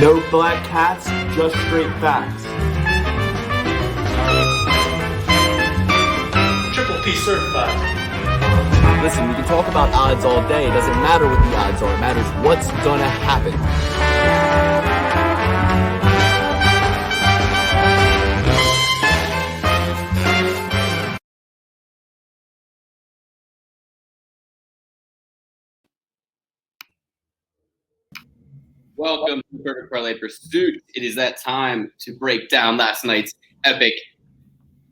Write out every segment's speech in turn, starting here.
No black cats, just straight facts. Triple P certified. Listen, we can talk about odds all day. It doesn't matter what the odds are. It matters what's gonna happen. Welcome to Perfect Parlay Pursuit. It is that time to break down last night's epic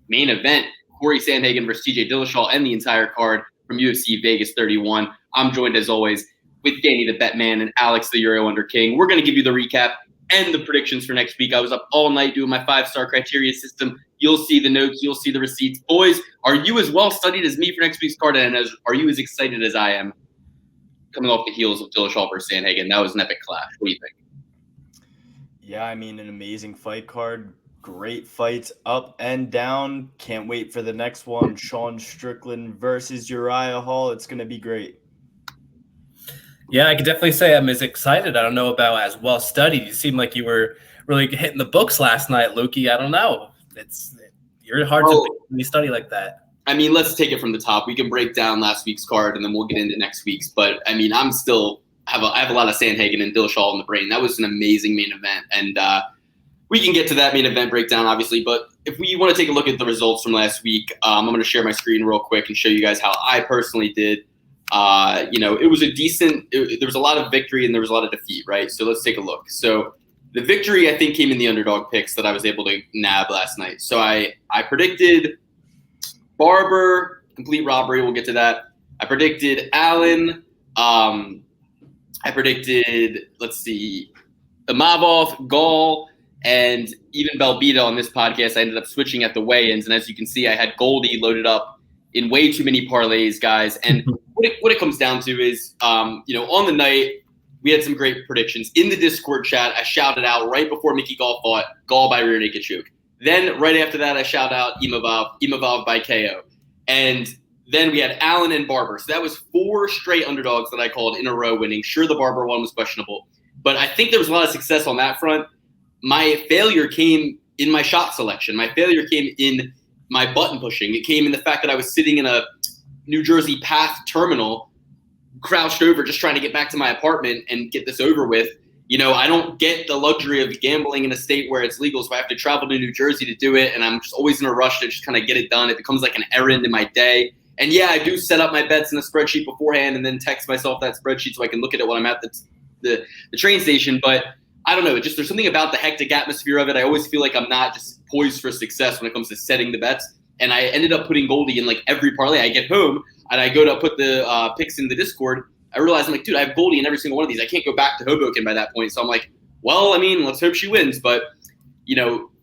main event, Corey Sandhagen versus TJ Dillashaw, and the entire card from UFC Vegas 31. I'm joined, as always, with Danny the Betman and Alex the Euro Under King. We're going to give you the recap and the predictions for next week. I was up all night doing my 5-star criteria system. You'll see the notes. You'll see the receipts. Boys, are you as well studied as me for next week's card, and are you as excited as I am? Coming off the heels of Dillashaw versus Sandhagen, that was an epic clash. What do you think? Yeah, I mean, an amazing fight card. Great fights up and down. Can't wait for the next one. Sean Strickland versus Uriah Hall. It's going to be great. Yeah, I could definitely say I'm as excited. I don't know about as well studied. You seem like you were really hitting the books last night, Lukey. I don't know. You're hard to study like that. I mean, let's take it from the top. We can break down last week's card, and then we'll get into next week's. But, I mean, I have a lot of Sandhagen and Dillashaw in the brain. That was an amazing main event. And we can get to that main event breakdown, obviously. But if we want to take a look at the results from last week, I'm going to share my screen real quick and show you guys how I personally did. It was there was a lot of victory and there was a lot of defeat, right? So let's take a look. So the victory, I think, came in the underdog picks that I was able to nab last night. So I predicted Barber, complete robbery. We'll get to that. I predicted Allen. I predicted, Imavov, Gall, and even Belbita on this podcast. I ended up switching at the weigh-ins, and as you can see, I had Goldie loaded up in way too many parlays, guys. And what it comes down to is, on the night, we had some great predictions. In the Discord chat, I shouted out right before Mickey Gall fought, Gall by rear naked choke. Then right after that, I shout out Imavov by KO. And then we had Allen and Barber. So that was 4 straight underdogs that I called in a row winning. Sure, the Barber one was questionable. But I think there was a lot of success on that front. My failure came in my shot selection. My failure came in my button pushing. It came in the fact that I was sitting in a New Jersey Path terminal, crouched over, just trying to get back to my apartment and get this over with. I don't get the luxury of gambling in a state where it's legal, so I have to travel to New Jersey to do it, and I'm just always in a rush to just kind of get it done. It becomes like an errand in my day. And, yeah, I do set up my bets in a spreadsheet beforehand and then text myself that spreadsheet so I can look at it when I'm at the train station. But I don't know. There's something about the hectic atmosphere of it. I always feel like I'm not just poised for success when it comes to setting the bets. And I ended up putting Goldie in, like, every parlay. I get home, and I go to put the picks in the Discord. I realized, I'm like, dude, I have Goldie in every single one of these. I can't go back to Hoboken by that point. So I'm like, well, I mean, let's hope she wins. But,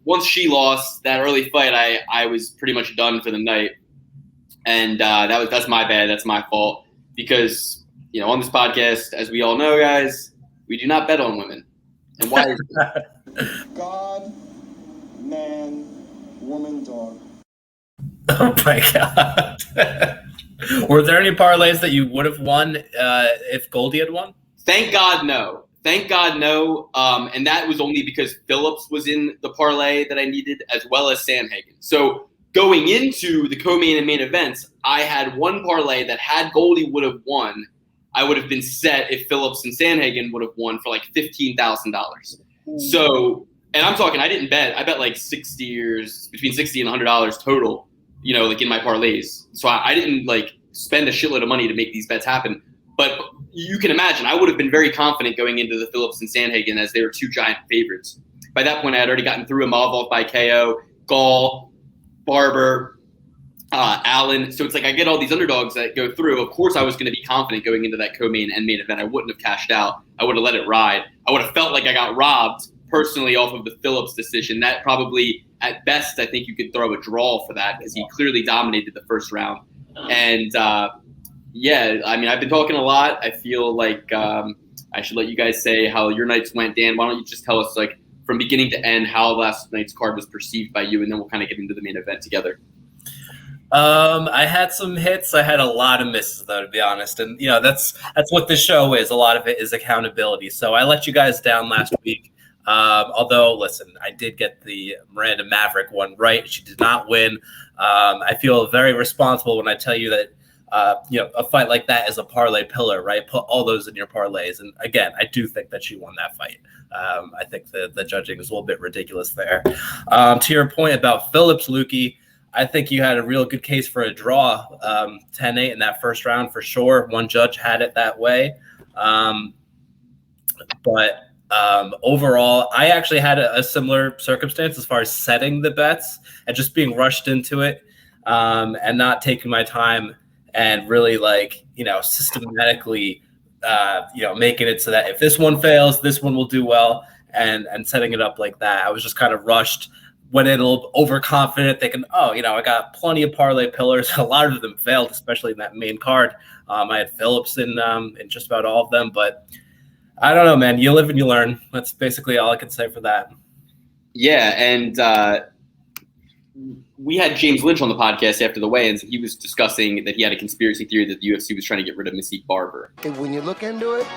once she lost that early fight, I was pretty much done for the night. And that's my bad. That's my fault. Because, on this podcast, as we all know, guys, we do not bet on women. And why is that? God, man, woman, dog. Oh, my God. Were there any parlays that you would have won if Goldie had won? Thank God, no. And that was only because Phillips was in the parlay that I needed, as well as Sandhagen. So going into the co-main and main events, I had one parlay that had Goldie would have won, I would have been set if Phillips and Sandhagen would have won for like $15,000. So, and I'm talking, I didn't bet. I bet like between $60 and $100 total. In my parlays. So I didn't spend a shitload of money to make these bets happen. But you can imagine, I would have been very confident going into the Phillips and Sandhagen as they were 2 giant favorites. By that point, I had already gotten through Imavov by KO, Gall, Barber, Allen. So it's like I get all these underdogs that go through. Of course, I was going to be confident going into that co-main and main event. I wouldn't have cashed out. I would have let it ride. I would have felt like I got robbed personally off of the Phillips decision. That probably, at best, I think you could throw a draw for that because he clearly dominated the first round. And, I've been talking a lot. I feel like I should let you guys say how your nights went. Dan, why don't you just tell us, from beginning to end, how last night's card was perceived by you, and then we'll kind of get into the main event together. I had some hits. I had a lot of misses, though, to be honest. And, that's what this show is. A lot of it is accountability. So I let you guys down last week. Although, listen, I did get the Miranda Maverick one right. She did not win. I feel very responsible when I tell you that, a fight like that is a parlay pillar, right? Put all those in your parlays. And again, I do think that she won that fight. I think the judging is a little bit ridiculous there. To your point about Phillips, Lukey, I think you had a real good case for a draw, 10-8 in that first round for sure. One judge had it that way. But overall, I actually had a similar circumstance as far as setting the bets and just being rushed into it and not taking my time and really systematically, making it so that if this one fails, this one will do well and setting it up like that. I was just kind of rushed, went in a little overconfident thinking, I got plenty of parlay pillars. A lot of them failed, especially in that main card. I had Phillips in just about all of them, but I don't know, man. You live and you learn. That's basically all I can say for that. Yeah, and we had James Lynch on the podcast after the weigh-ins. He was discussing that he had a conspiracy theory that the UFC was trying to get rid of Mystique Barber. And when you look into it,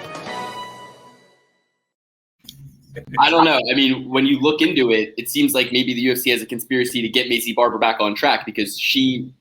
I don't know. I mean, when you look into it, it seems like maybe the UFC has a conspiracy to get Maycee Barber back on track because she,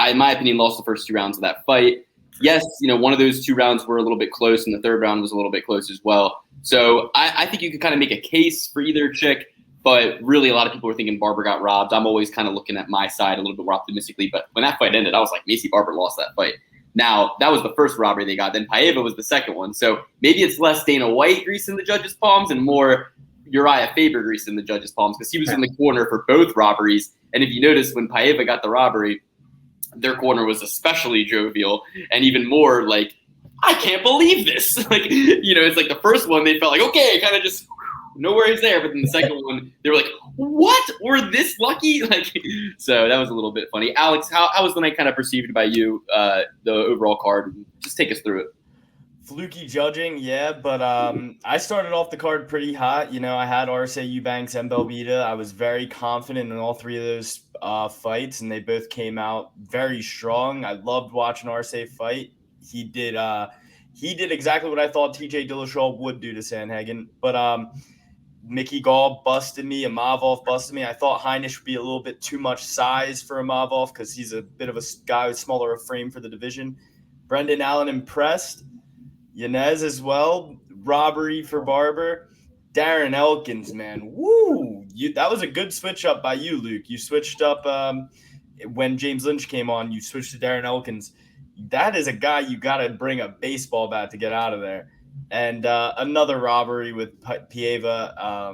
in my opinion, lost the first 2 rounds of that fight. Yes, one of those 2 rounds were a little bit close, and the third round was a little bit close as well. So I think you could kind of make a case for either chick, but really a lot of people were thinking Barber got robbed. I'm always kind of looking at my side a little bit more optimistically, but when that fight ended, I was like, Maycee Barber lost that fight. Now, that was the first robbery they got. Then Paiva was the second one. So maybe it's less Dana White grease in the judges' palms and more Uriah Faber grease in the judges' palms because he was in the corner for both robberies. And if you notice, when Paiva got the robbery, their corner was especially jovial and even more like, I can't believe this. It's like the first one, they felt like, okay, kind of just no worries there. But then the second one, they were like, what? We're this lucky? So that was a little bit funny. Alex, how was the night kind of perceived by you, the overall card? Just take us through it. Fluky judging, yeah, but I started off the card pretty hot. I had Arce Eubanks and Belvita. I was very confident in all 3 of those fights, and they both came out very strong. I loved watching Arce fight. He did exactly what I thought TJ Dillashaw would do to Sandhagen, but Mickey Gall busted me, Imavov busted me. I thought Heinisch would be a little bit too much size for Imavov because he's a bit of a guy with smaller a frame for the division. Brendan Allen impressed. Yanez as well. Robbery for Barber. Darren Elkins, man. Woo! That was a good switch up by you, Luke. You switched up when James Lynch came on. You switched to Darren Elkins. That is a guy you got to bring a baseball bat to get out of there. And another robbery with Paiva,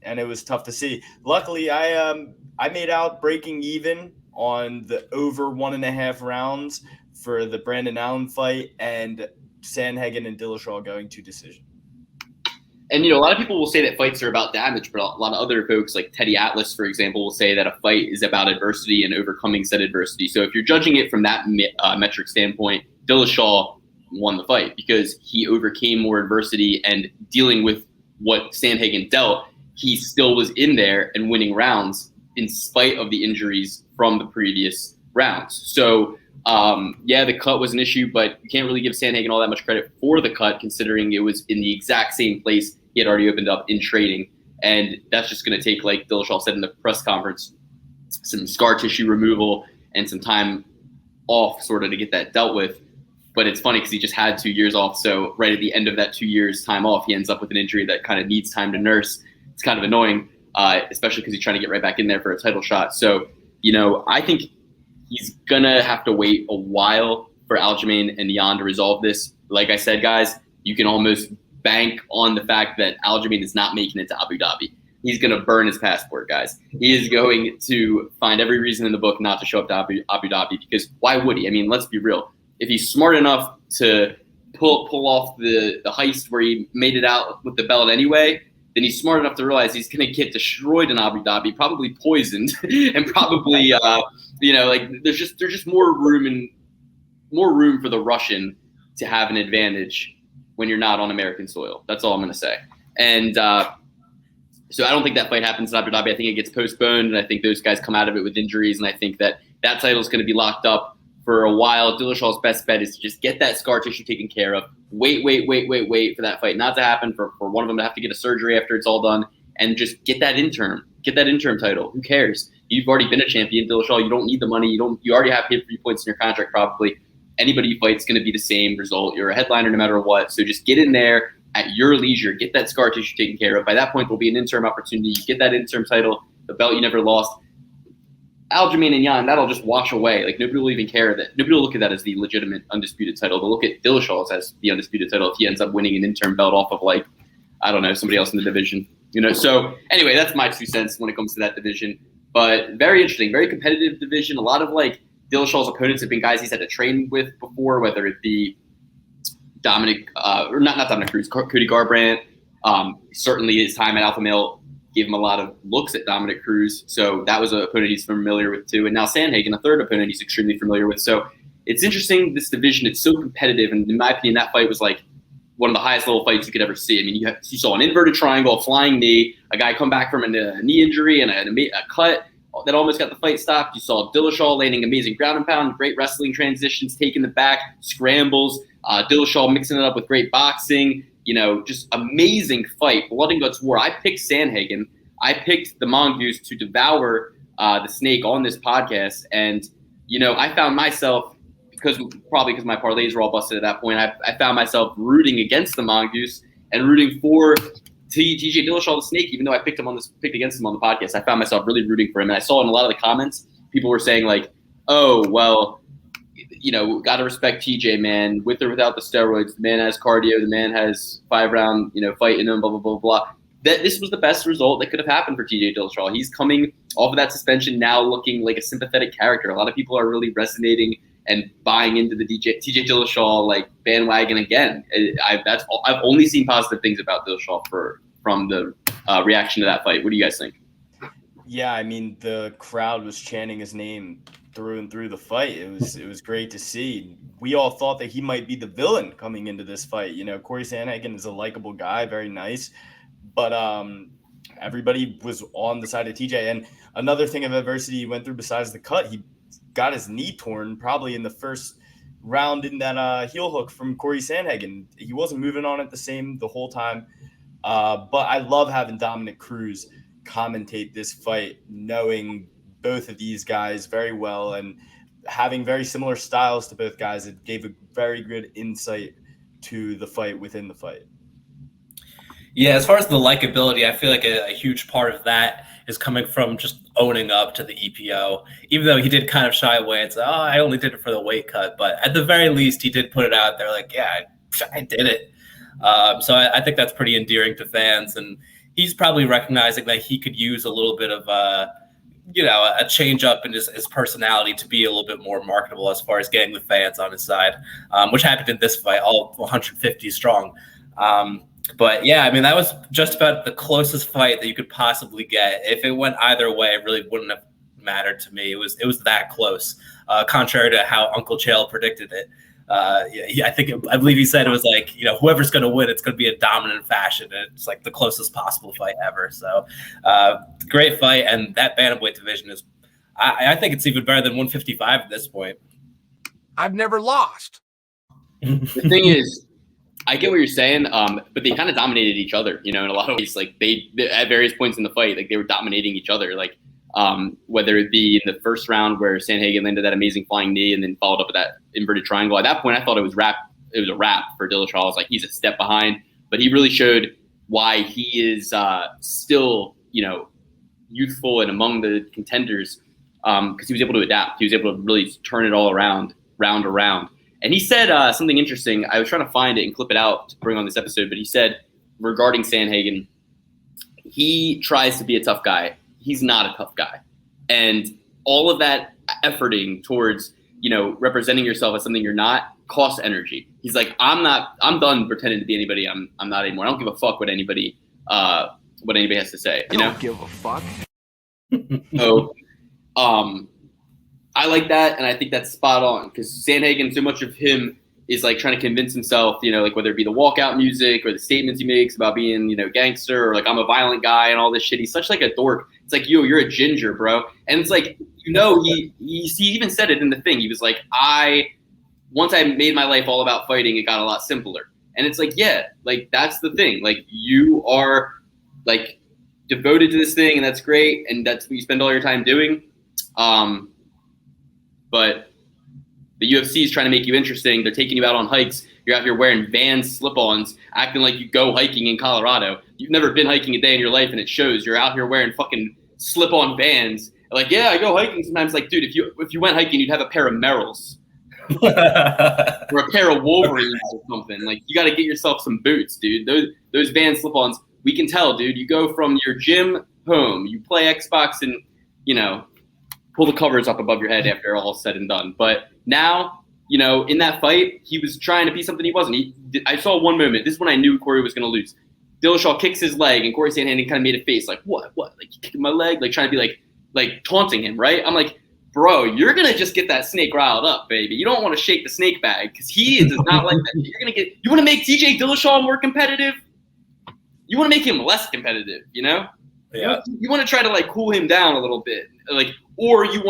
and it was tough to see. Luckily, I made out breaking even on the over 1.5 rounds for the Brandon Allen fight and Sandhagen and Dillashaw going to decision. And, a lot of people will say that fights are about damage, but a lot of other folks like Teddy Atlas, for example, will say that a fight is about adversity and overcoming said adversity. So if you're judging it from that metric standpoint, Dillashaw won the fight because he overcame more adversity and dealing with what Sandhagen dealt, he still was in there and winning rounds in spite of the injuries from the previous rounds. So, the cut was an issue, but you can't really give Sandhagen all that much credit for the cut considering it was in the exact same place he had already opened up in trading. And that's just going to take, like Dillashaw said in the press conference, some scar tissue removal and some time off sort of to get that dealt with. But it's funny because he just had 2 years off. So right at the end of that 2 years time off, he ends up with an injury that kind of needs time to nurse. It's kind of annoying, especially because he's trying to get right back in there for a title shot. So, I think he's going to have to wait a while for Aljamain and Jan to resolve this. Like I said, guys, you can almost bank on the fact that Aljamain is not making it to Abu Dhabi. He's going to burn his passport, guys. He is going to find every reason in the book not to show up to Abu Dhabi because why would he? I mean, let's be real. If he's smart enough to pull off the heist where he made it out with the belt anyway, then he's smart enough to realize he's going to get destroyed in Abu Dhabi, probably poisoned, and probably there's just more room for the Russian to have an advantage when you're not on American soil. That's all I'm going to say. And so I don't think that fight happens in Abu Dhabi. I think it gets postponed, and I think those guys come out of it with injuries, and I think that title is going to be locked up for a while. Dillashaw's best bet is to just get that scar tissue taken care of. Wait for that fight not to happen, for one of them to have to get a surgery after it's all done, and just get that interim title. Who cares? You've already been a champion, Dillashaw. You don't need the money. You already have hit 3 points in your contract probably. Anybody you fight is going to be the same result. You're a headliner no matter what. So just get in there at your leisure. Get that scar tissue taken care of. By that point, there'll be an interim opportunity. You get that interim title, the belt you never lost. Aljamain and Yan, that'll just wash away. Like, nobody will even care that. Nobody will look at that as the legitimate undisputed title. They'll look at Dillashaw as the undisputed title if he ends up winning an interim belt off of, like, I don't know, somebody else in the division. So anyway, that's my 2 cents when it comes to that division. But very interesting, very competitive division. A lot of, like, Dillashaw's opponents have been guys he's had to train with before, whether it be Dominic, or not Dominic Cruz, Cody Garbrandt. Certainly his time at Alpha Male gave him a lot of looks at Dominic Cruz. So that was an opponent he's familiar with too. And now Sandhagen, a third opponent he's extremely familiar with. So it's interesting, this division. It's so competitive. And in my opinion, that fight was like one of the highest level fights you could ever see. I mean, you saw an inverted triangle, a flying knee, a guy come back from a knee injury and a cut that almost got the fight stopped. You saw Dillashaw landing amazing ground and pound, great wrestling transitions, taking the back, scrambles. Dillashaw mixing it up with great boxing. Just amazing fight. Blood and guts war. I picked Sandhagen. I picked the mongoose to devour the snake on this podcast. And, I found myself, because my parlays were all busted at that point, I found myself rooting against the mongoose and rooting for TJ Dillashaw, the snake, even though I picked against him on the podcast. I found myself really rooting for him. And I saw in a lot of the comments, people were saying like, oh, well, got to respect TJ, man, with or without the steroids. The man has cardio. The man has 5-round, fight in him, blah, blah, blah, blah. This was the best result that could have happened for TJ Dillashaw. He's coming off of that suspension now looking like a sympathetic character. A lot of people are really resonating and buying into the TJ Dillashaw like bandwagon again. I've only seen positive things about Dillashaw from the reaction to that fight. What do you guys think? Yeah, I mean, the crowd was chanting his name through and through the fight. It was great to see. We all thought that he might be the villain coming into this fight. Corey Sandhagen is a likable guy, very nice, but everybody was on the side of TJ. And another thing of adversity he went through besides the cut, he got his knee torn probably in the first round in that heel hook from Corey Sandhagen. He wasn't moving on it the whole time. But I love having Dominic Cruz commentate this fight, knowing both of these guys very well and having very similar styles to both guys. It gave a very good insight to the fight within the fight. Yeah, as far as the likability, I feel like a huge part of that is coming from just owning up to the EPO, even though he did kind of shy away and say, oh, I only did it for the weight cut. But at the very least, he did put it out there like, yeah, I did it. So I think that's pretty endearing to fans. And he's probably recognizing that he could use a little bit of a change up in his personality to be a little bit more marketable as far as getting the fans on his side, which happened in this fight, all 150 strong. But yeah, I mean, that was just about the closest fight that you could possibly get. If it went either way, it really wouldn't have mattered to me. It was that close, contrary to how Uncle Chael predicted it. I believe he said it was like, whoever's going to win, it's going to be a dominant fashion. And it's like the closest possible fight ever. So great fight. And that bantamweight division is, I think it's even better than 155 at this point. I've never lost. The thing is, I get what you're saying, but they kind of dominated each other, in a lot of ways. Like they at various points in the fight, like they were dominating each other. Like whether it be in the first round where Sandhagen landed that amazing flying knee and then followed up with that inverted triangle. At that point, I thought it was a wrap for Dillashaw. I was like, he's a step behind, but he really showed why he is still, youthful and among the contenders because he was able to adapt. He was able to really turn it all around, round around. And he said something interesting. I was trying to find it and clip it out to bring on this episode, but he said regarding Sandhagen, he tries to be a tough guy. He's not a tough guy. And all of that efforting towards, representing yourself as something you're not costs energy. He's like, I'm done pretending to be anybody I'm not anymore. I don't give a fuck what anybody has to say. I don't give a fuck. So I like that, and I think that's spot on because Sandhagen, so much of him is like trying to convince himself, like whether it be the walkout music or the statements he makes about being, gangster or like I'm a violent guy and all this shit. He's such like a dork. It's like, you're a ginger, bro. And it's like, he even said it in the thing. He was like, once I made my life all about fighting, it got a lot simpler. And it's like, yeah, like that's the thing. Like you are like devoted to this thing, and that's great, and that's what you spend all your time doing. But the UFC is trying to make you interesting. They're taking you out on hikes. You're out here wearing Vans slip-ons, acting like you go hiking in Colorado. You've never been hiking a day in your life, and it shows. You're out here wearing fucking slip-on Vans. Like, yeah, I go hiking sometimes. Like, dude, if you went hiking, you'd have a pair of Merrells or a pair of Wolverines or something. Like, you got to get yourself some boots, dude. Those Vans slip-ons, we can tell, dude. You go from your gym home, you play Xbox, and pull the covers up above your head after all said and done. But now, in that fight, he was trying to be something he wasn't. I saw one moment. This is when I knew Corey was going to lose. Dillashaw kicks his leg, and Corey Sandhagen kind of made a face like, what? Like, you kicking my leg? Like, trying to be like taunting him, right? I'm like, bro, you're going to just get that snake riled up, baby. You don't want to shake the snake bag because he does not like that. You want to make TJ Dillashaw more competitive? You want to make him less competitive, Yeah. You want to try to, like, cool him down a little bit. Like, or you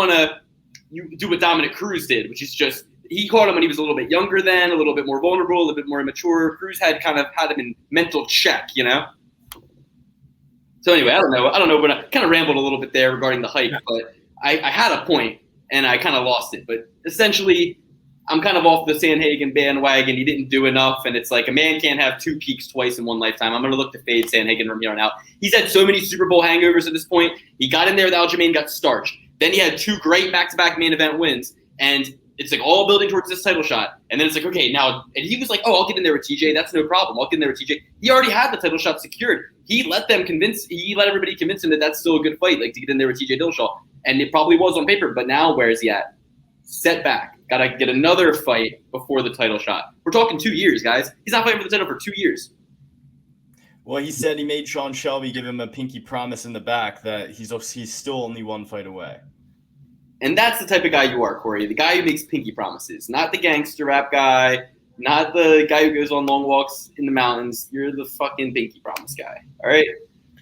do what Dominic Cruz did, which is just, he caught him when he was a little bit younger then, a little bit more vulnerable, a little bit more immature. Cruz had him in mental check, So anyway, I don't know, but I kind of rambled a little bit there regarding the hype, but I had a point and I kind of lost it. But essentially, I'm kind of off the Sandhagen bandwagon. He didn't do enough, and it's like a man can't have two peaks twice in one lifetime. I'm going to look to fade Sandhagen from here on out. He's had so many Super Bowl hangovers at this point. He got in there with Aljamain, got starched. Then he had two great back-to-back main event wins, and it's like all building towards this title shot. And then it's like, okay, now, and he was like, oh, I'll get in there with TJ. That's no problem. I'll get in there with TJ. He already had the title shot secured. He let everybody convince him that that's still a good fight, like to get in there with TJ Dillashaw. And it probably was on paper, but now where is he at? Setback. Got to get another fight before the title shot. We're talking 2 years, guys. He's not fighting for the title for 2 years. Well, he said he made Sean Shelby give him a pinky promise in the back that he's still only one fight away. And that's the type of guy you are, Corey. The guy who makes pinky promises. Not the gangster rap guy. Not the guy who goes on long walks in the mountains. You're the fucking pinky promise guy. All right?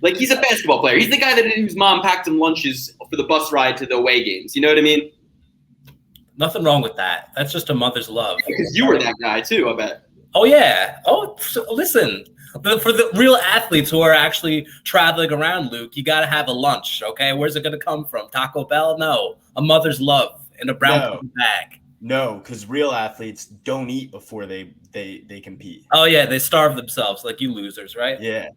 Like, he's a basketball player. He's the guy whose mom packed him lunches for the bus ride to the away games. You know what I mean? Nothing wrong with that. That's just a mother's love. Because you were that guy too, I bet. Oh, yeah. Oh, so listen. For the real athletes who are actually traveling around, Luke, you got to have a lunch, okay? Where's it going to come from? Taco Bell? No. A mother's love in a brown bag. No, because real athletes don't eat before they compete. Oh, yeah. They starve themselves like you losers, right? Yeah.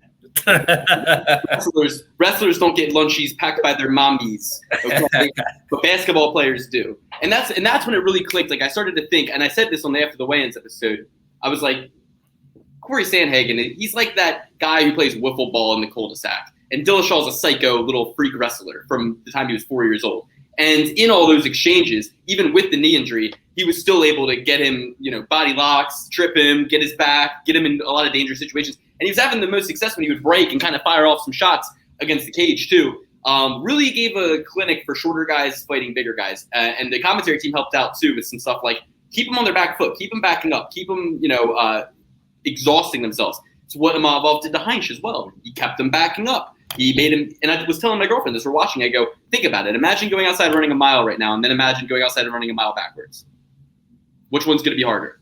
Wrestlers don't get lunchies packed by their mommies, okay? But basketball players do. And that's when it really clicked. Like, I started to think, and I said this on the After the Weigh-Ins episode, I was like, Corey Sandhagen, he's like that guy who plays wiffle ball in the cul-de-sac. And Dillashaw's a psycho little freak wrestler from the time he was 4 years old. And in all those exchanges, even with the knee injury, he was still able to get him, body locks, trip him, get his back, get him in a lot of dangerous situations. And he was having the most success when he would break and kind of fire off some shots against the cage too. Really gave a clinic for shorter guys fighting bigger guys. And the commentary team helped out too with some stuff like keep them on their back foot, keep them backing up, keep them, exhausting themselves. It's what Imavov did to Heinz as well. He kept them backing up. He made him, and I was telling my girlfriend this, we're watching, I go, think about it. Imagine going outside running a mile right now, and then imagine going outside and running a mile backwards. Which one's going to be harder?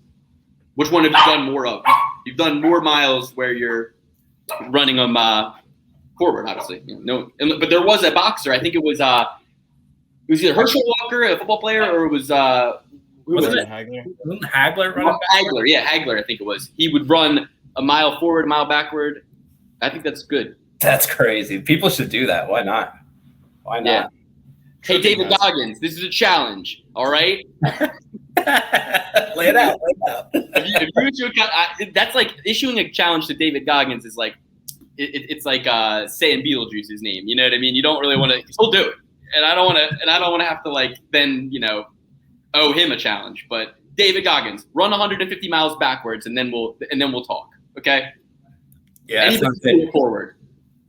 Which one have you done more of? You've done more miles where you're running them forward, obviously. But there was a boxer, I think it was either Herschel Walker, a football player, or it was who was it? Hagler? Hagler running back? Hagler, yeah, Hagler, I think it was. He would run a mile forward, a mile backward. I think that's good. That's crazy. People should do that. Why not? Why not? Yeah. Hey, David Goggins, this is a challenge, all right? Lay it out. That's like issuing a challenge to David Goggins is like it's like saying Beetlejuice's name. You know what I mean? You don't really want to. He'll do it, and I don't want to have to like then owe him a challenge. But David Goggins, run 150 miles backwards, and then we'll talk. Okay? Yeah. Anybody forward.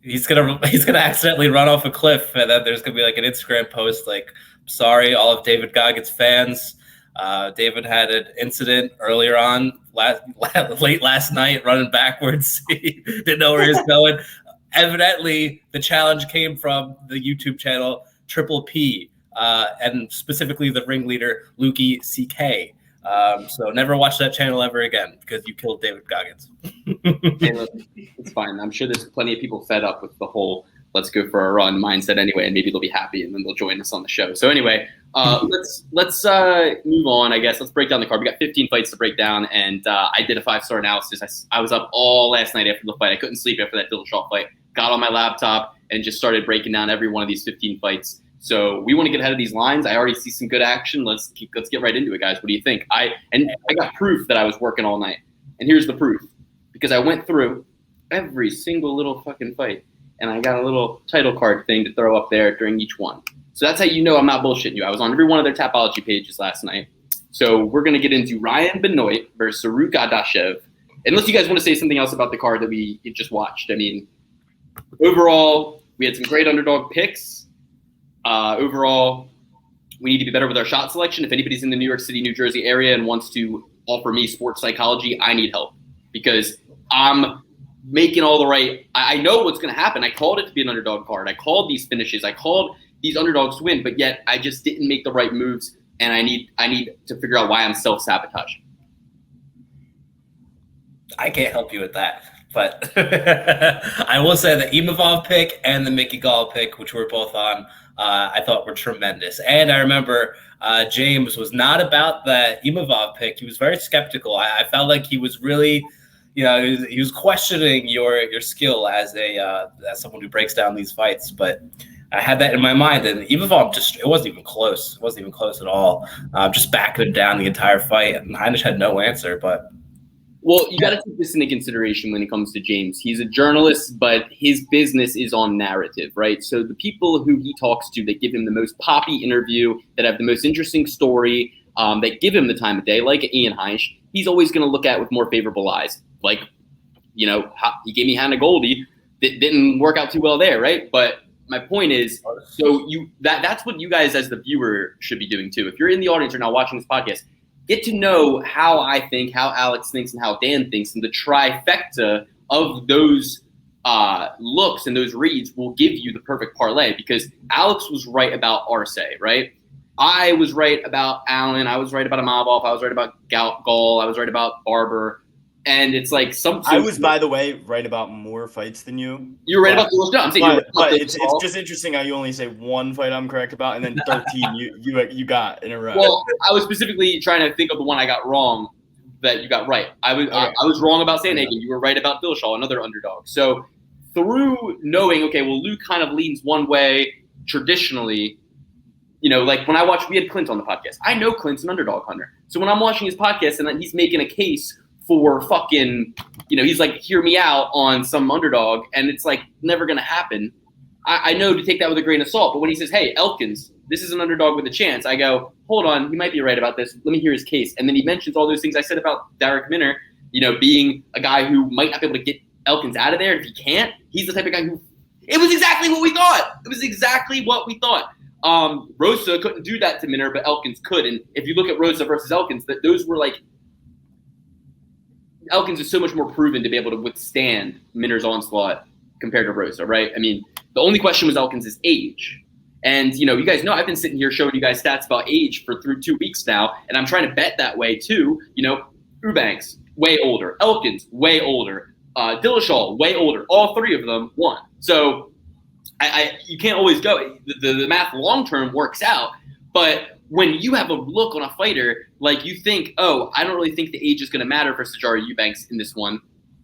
He's gonna accidentally run off a cliff, and then there's gonna be like an Instagram post like, "Sorry, all of David Goggins fans. David had an incident earlier on late last night, running backwards. He didn't know where he was going. Evidently, the challenge came from the YouTube channel Triple P, and specifically the ringleader Lukey CK. So never watch that channel ever again because you killed David Goggins. It's fine. I'm sure there's plenty of people fed up with the whole let's go for a run mindset anyway, and maybe they'll be happy and then they'll join us on the show. So anyway, let's move on, I guess. Let's break down the card. We got 15 fights to break down, and I did a 5-star analysis. I was up all last night after the fight. I couldn't sleep after that Dillashaw fight. Got on my laptop and just started breaking down every one of these 15 fights. So we want to get ahead of these lines. I already see some good action. Let's get right into it, guys. What do you think? I got proof that I was working all night. And here's the proof. Because I went through every single little fucking fight, and I got a little title card thing to throw up there during each one. So that's how you know I'm not bullshitting you. I was on every one of their Tapology pages last night. So we're going to get into Ryan Benoit versus Saruk Adashev. Unless you guys want to say something else about the card that we just watched. I mean, overall, we had some great underdog picks. Overall, we need to be better with our shot selection. If anybody's in the New York City, New Jersey area and wants to offer me sports psychology, I need help because I'm making all the right – I know what's going to happen. I called it to be an underdog card. I called these finishes. I called these underdogs to win, but yet I just didn't make the right moves, and I need to figure out why I'm self-sabotaging. I can't help you with that. But I will say the Imavov pick and the Mickey Gall pick, which we're both on, I thought were tremendous. And I remember James was not about the Imavov pick. He was very skeptical. I felt like he was really, he was questioning your skill as someone who breaks down these fights. But I had that in my mind, and Imavov it wasn't even close. It wasn't even close at all. Just backing him down the entire fight, and Heinisch had no answer. But well, you got to take this into consideration when it comes to James. He's a journalist, but his business is on narrative, right? So the people who he talks to that give him the most poppy interview, that have the most interesting story, that give him the time of day, like Ian Heinisch, he's always going to look at with more favorable eyes. Like, he gave me Hannah Goldie. That didn't work out too well there, right? But my point is, so that's what you guys as the viewer should be doing too. If you're in the audience or now watching this podcast, get to know how I think, how Alex thinks, and how Dan thinks, and the trifecta of those looks and those reads will give you the perfect parlay. Because Alex was right about Arce, right? I was right about Allen. I was right about Imavov. I was right about Gall. I was right about Barber. And it's like I was, by the way, right about more fights than you. You were right about Dillashaw. I'm saying but it's just interesting how you only say one fight I'm correct about, and then 13 you got in a row. Well, I was specifically trying to think of the one I got wrong that you got right. I was wrong about Sandhagen. You were right about Dillashaw, another underdog. So through knowing, okay, well, Luke kind of leans one way traditionally. Like when we had Clint on the podcast. I know Clint's an underdog hunter. So when I'm watching his podcast and he's making a case for fucking, he's like, hear me out on some underdog, and it's like never going to happen. I know to take that with a grain of salt, but when he says, hey, Elkins, this is an underdog with a chance, I go, hold on, he might be right about this. Let me hear his case. And then he mentions all those things I said about Derek Minner, being a guy who might not be able to get Elkins out of there. If he can't, he's the type of guy who – it was exactly what we thought. It was exactly what we thought. Rosa couldn't do that to Minner, but Elkins could. And if you look at Rosa versus Elkins, those were like – Elkins is so much more proven to be able to withstand Minner's onslaught compared to Rosa, right? I mean, the only question was Elkins' age. And, you guys know I've been sitting here showing you guys stats about age through 2 weeks now, and I'm trying to bet that way too. Eubanks, way older. Elkins, way older. Dillashaw, way older. All three of them won. So you can't always go. The math long-term works out, but when you have a look on a fighter, like you think, oh, I don't really think the age is going to matter for Sijara Eubanks in this one.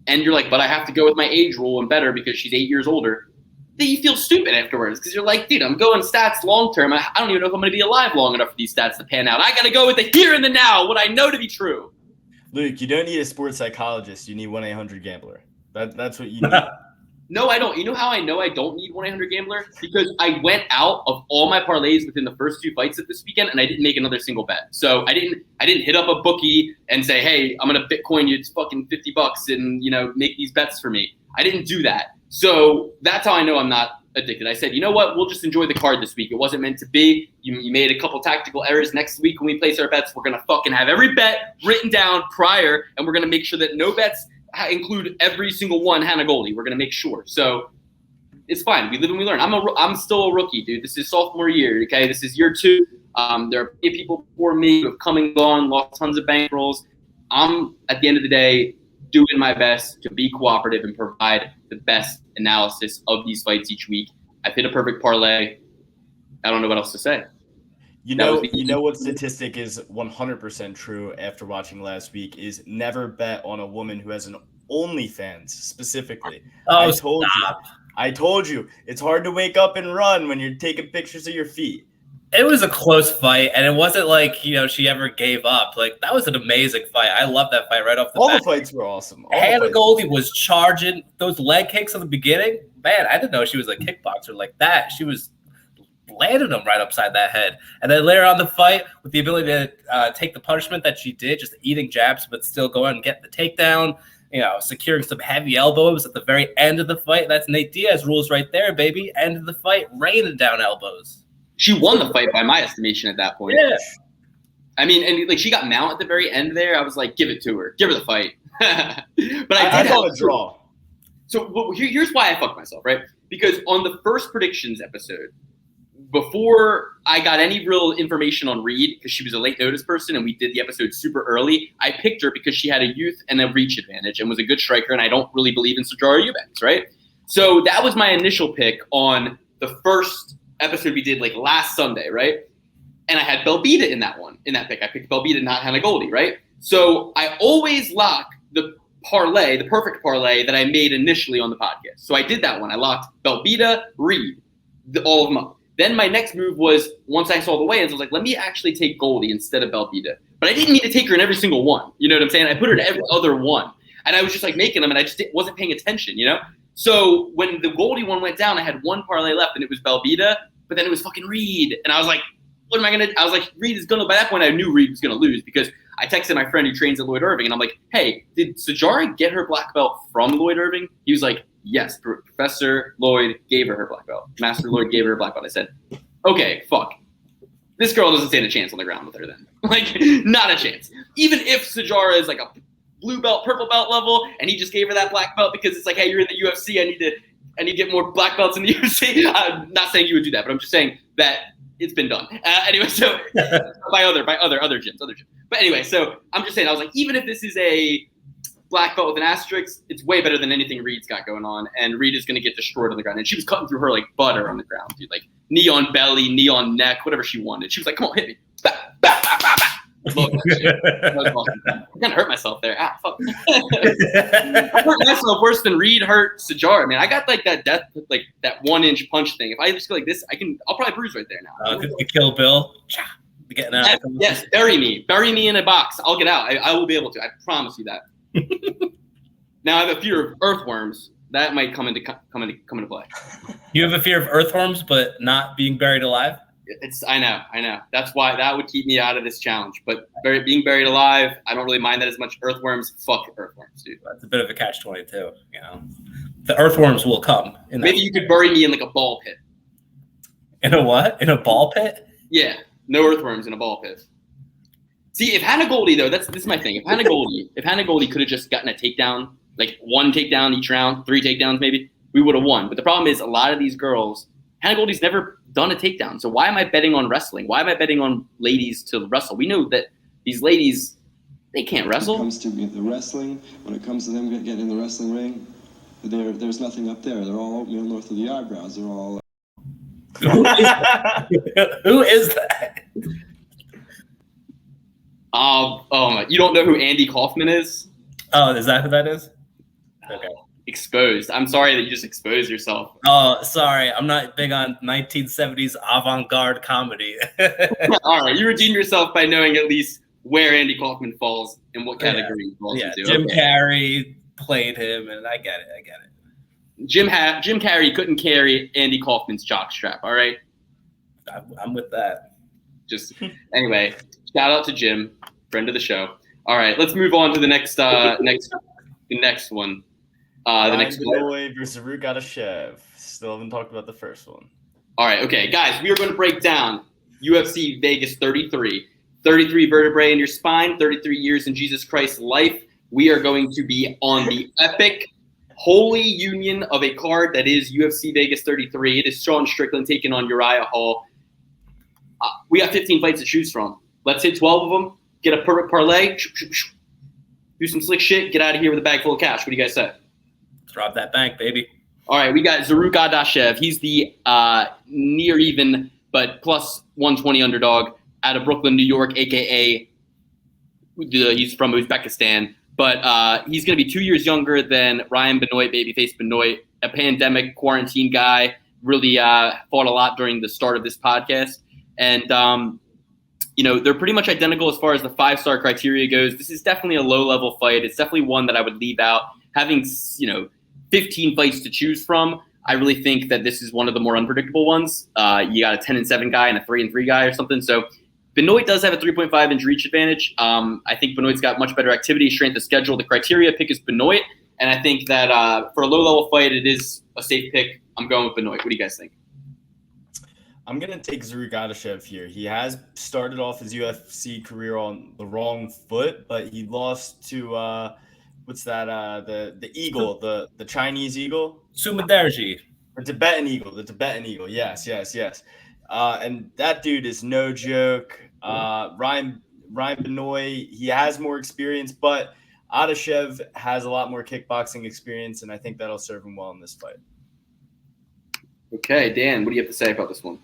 And you're like, but I have to go with my age rule and better because she's 8 years older. Then you feel stupid afterwards because you're like, dude, I'm going stats long-term. I don't even know if I'm going to be alive long enough for these stats to pan out. I got to go with the here and the now, what I know to be true. Luke, you don't need a sports psychologist. You need 1-800-GAMBLER. That's what you need. No, I don't. You know how I know I don't need 1-800-GAMBLER? Because I went out of all my parlays within the first 2 fights of this weekend, and I didn't make another single bet. So I didn't hit up a bookie and say, hey, I'm going to Bitcoin you fucking $50 and, make these bets for me. I didn't do that. So that's how I know I'm not addicted. I said, you know what? We'll just enjoy the card this week. It wasn't meant to be. You made a couple tactical errors. Next week when we place our bets, we're going to fucking have every bet written down prior, and we're going to make sure that no bets include every single one Hannah Goldie. We're going to make sure. So it's fine. We live and we learn. I'm still a rookie, dude. This is sophomore year, okay? This is year 2. There are plenty of people before me who have come and gone, lost tons of bankrolls. I'm, at the end of the day, doing my best to be cooperative and provide the best analysis of these fights each week. I've hit a perfect parlay. I don't know what else to say. You know what statistic is 100% true after watching last week is never bet on a woman who has an OnlyFans specifically. Oh, I told you it's hard to wake up and run when you're taking pictures of your feet. It was a close fight, and it wasn't like, she ever gave up. Like, that was an amazing fight. I love that fight right off the bat. All the fights were awesome. Hannah Goldie was charging those leg kicks in the beginning. Man, I didn't know she was a kickboxer like that. She was landing them right upside that head. And then later on the fight, with the ability to take the punishment that she did, just eating jabs, but still go out and get the takedown, securing some heavy elbows at the very end of the fight. That's Nate Diaz rules right there, baby. End of the fight, raining down elbows. She won the fight by my estimation at that point. Yeah. I mean, and like she got Mount at the very end there. I was like, give it to her. Give her the fight. But I call it a draw. So here's why I fucked myself, right? Because on the first predictions episode, before I got any real information on Reed, because she was a late notice person and we did the episode super early, I picked her because she had a youth and a reach advantage and was a good striker, and I don't really believe in Sijara Eubanks, right? So that was my initial pick on the first episode we did like last Sunday, right? And I had Belbita in that pick. I picked Belbita, not Hannah Goldie, right? So I always lock the parlay, the perfect parlay that I made initially on the podcast. So I did that one. I locked Belbita, Reed, all of them up. Then my next move was, once I saw the weigh-ins, I was like, let me actually take Goldie instead of Belbita. But I didn't need to take her in every single one. You know what I'm saying? I put her in every other one. And I was just like making them, and I just wasn't paying attention, So when the Goldie one went down, I had one parlay left, and it was Belbita, but then it was fucking Reed. And I was like, what am I going to – I was like, Reed is going to – by that point, I knew Reed was going to lose because I texted my friend who trains at Lloyd Irving, and I'm like, hey, did Sijara get her black belt from Lloyd Irving? He was like, yes, Professor Lloyd gave her black belt. Master Lloyd gave her black belt. I said, okay, fuck. This girl doesn't stand a chance on the ground with her then. Like, not a chance. Even if Sijara is like a blue belt, purple belt level, and he just gave her that black belt because it's like, hey, you're in the UFC, I need to get more black belts in the UFC. I'm not saying you would do that, but I'm just saying that it's been done. Anyway, so by other gyms. But anyway, so I'm just saying, I was like, even if this is a black belt with an asterisk, it's way better than anything Reed's got going on, and Reed is going to get destroyed on the ground. And she was cutting through her like butter on the ground, dude. Like knee on belly, knee on neck, whatever she wanted. She was like, come on, hit me. Bah, bah, bah, bah, bah. Love that shit. That was awesome. I'm gonna hurt myself there. Fuck. I hurt myself worse than Reed hurt Sijara. Man, I got like that death, like that 1-inch punch thing. If I just go like this, I'll probably bruise right there now. The Kill Bill. Getting out. Yes, bury me in a box. I'll get out. I will be able to. I promise you that. Now I have a fear of earthworms. That might come into play. You have a fear of earthworms, but not being buried alive? I know. That's why that would keep me out of this challenge. But being buried alive, I don't really mind that as much. Earthworms, fuck earthworms, dude. That's a bit of a catch-22. The earthworms will come. Maybe you could bury me in like a ball pit. In a what? In a ball pit? Yeah, no earthworms in a ball pit. See, if Hannah Goldie though, this is my thing. If Hannah Goldie could have just gotten a takedown, like one takedown each round, 3 takedowns maybe, we would have won. But the problem is, a lot of these girls, Hannah Goldie's never done a takedown. So why am I betting on wrestling? Why am I betting on ladies to wrestle? We know that these ladies, they can't wrestle. When it comes to the wrestling, when it comes to them getting in the wrestling ring, there's nothing up there. They're all oatmeal north of the eyebrows. They're all. Who is that? You don't know who Andy Kaufman is? Oh, is that who that is? Okay. Exposed. I'm sorry that you just exposed yourself. Oh, sorry. I'm not big on 1970s avant-garde comedy. All right. You redeem yourself by knowing at least where Andy Kaufman falls and what category he falls into. Jim Carrey played him, and I get it. Jim Carrey couldn't carry Andy Kaufman's jockstrap, all right? I'm with that. Just anyway, shout out to Jim, friend of the show. All right, let's move on to the next one. The next one versus Root Gadashev. Still haven't talked about the first one. All right, okay, guys, we are going to break down UFC Vegas 33. 33 vertebrae in your spine, 33 years in Jesus Christ's life. We are going to be on the epic holy union of a card that is UFC Vegas 33. It is Sean Strickland taking on Uriah Hall. We got 15 fights to choose from. Let's hit 12 of them, get a perfect parlay, do some slick shit, get out of here with a bag full of cash. What do you guys say? Let's rob that bank, baby. All right, we got Zaruk Adashev. He's the near even but plus 120 underdog out of Brooklyn, New York, a.k.a. He's from Uzbekistan. But he's going to be 2 years younger than Ryan Benoit, babyface Benoit, a pandemic quarantine guy, really fought a lot during the start of this podcast. And, they're pretty much identical as far as the 5-star criteria goes. This is definitely a low-level fight. It's definitely one that I would leave out. Having, 15 fights to choose from, I really think that this is one of the more unpredictable ones. You got a 10-7 guy and a 3-3 guy or something. So Benoit does have a 3.5 inch reach advantage. I think Benoit's got much better activity, strength of schedule. The criteria pick is Benoit. And I think that for a low-level fight, it is a safe pick. I'm going with Benoit. What do you guys think? I'm going to take Zaruk Adashev here. He has started off his UFC career on the wrong foot, but he lost to the eagle, the Chinese eagle? Sumaderji. The Tibetan eagle. Yes. And that dude is no joke. Ryan Benoit, he has more experience, but Adashev has a lot more kickboxing experience, and I think that'll serve him well in this fight. Okay, Dan, what do you have to say about this one?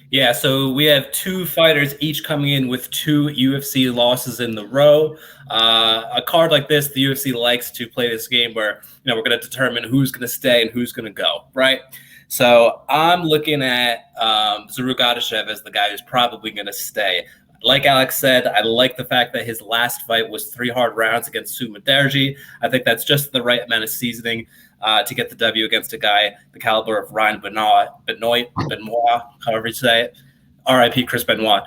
Yeah, so we have two fighters each coming in with 2 UFC losses in the row. A card like this, the UFC likes to play this game where we're going to determine who's going to stay and who's going to go, right? So I'm looking at Zaruk Adashev as the guy who's probably going to stay. Like Alex said, I like the fact that his last fight was 3 hard rounds against Sumaderji. I think that's just the right amount of seasoning to get the W against a guy the caliber of Ryan Benoit, however you say it. R.I.P. Chris Benoit.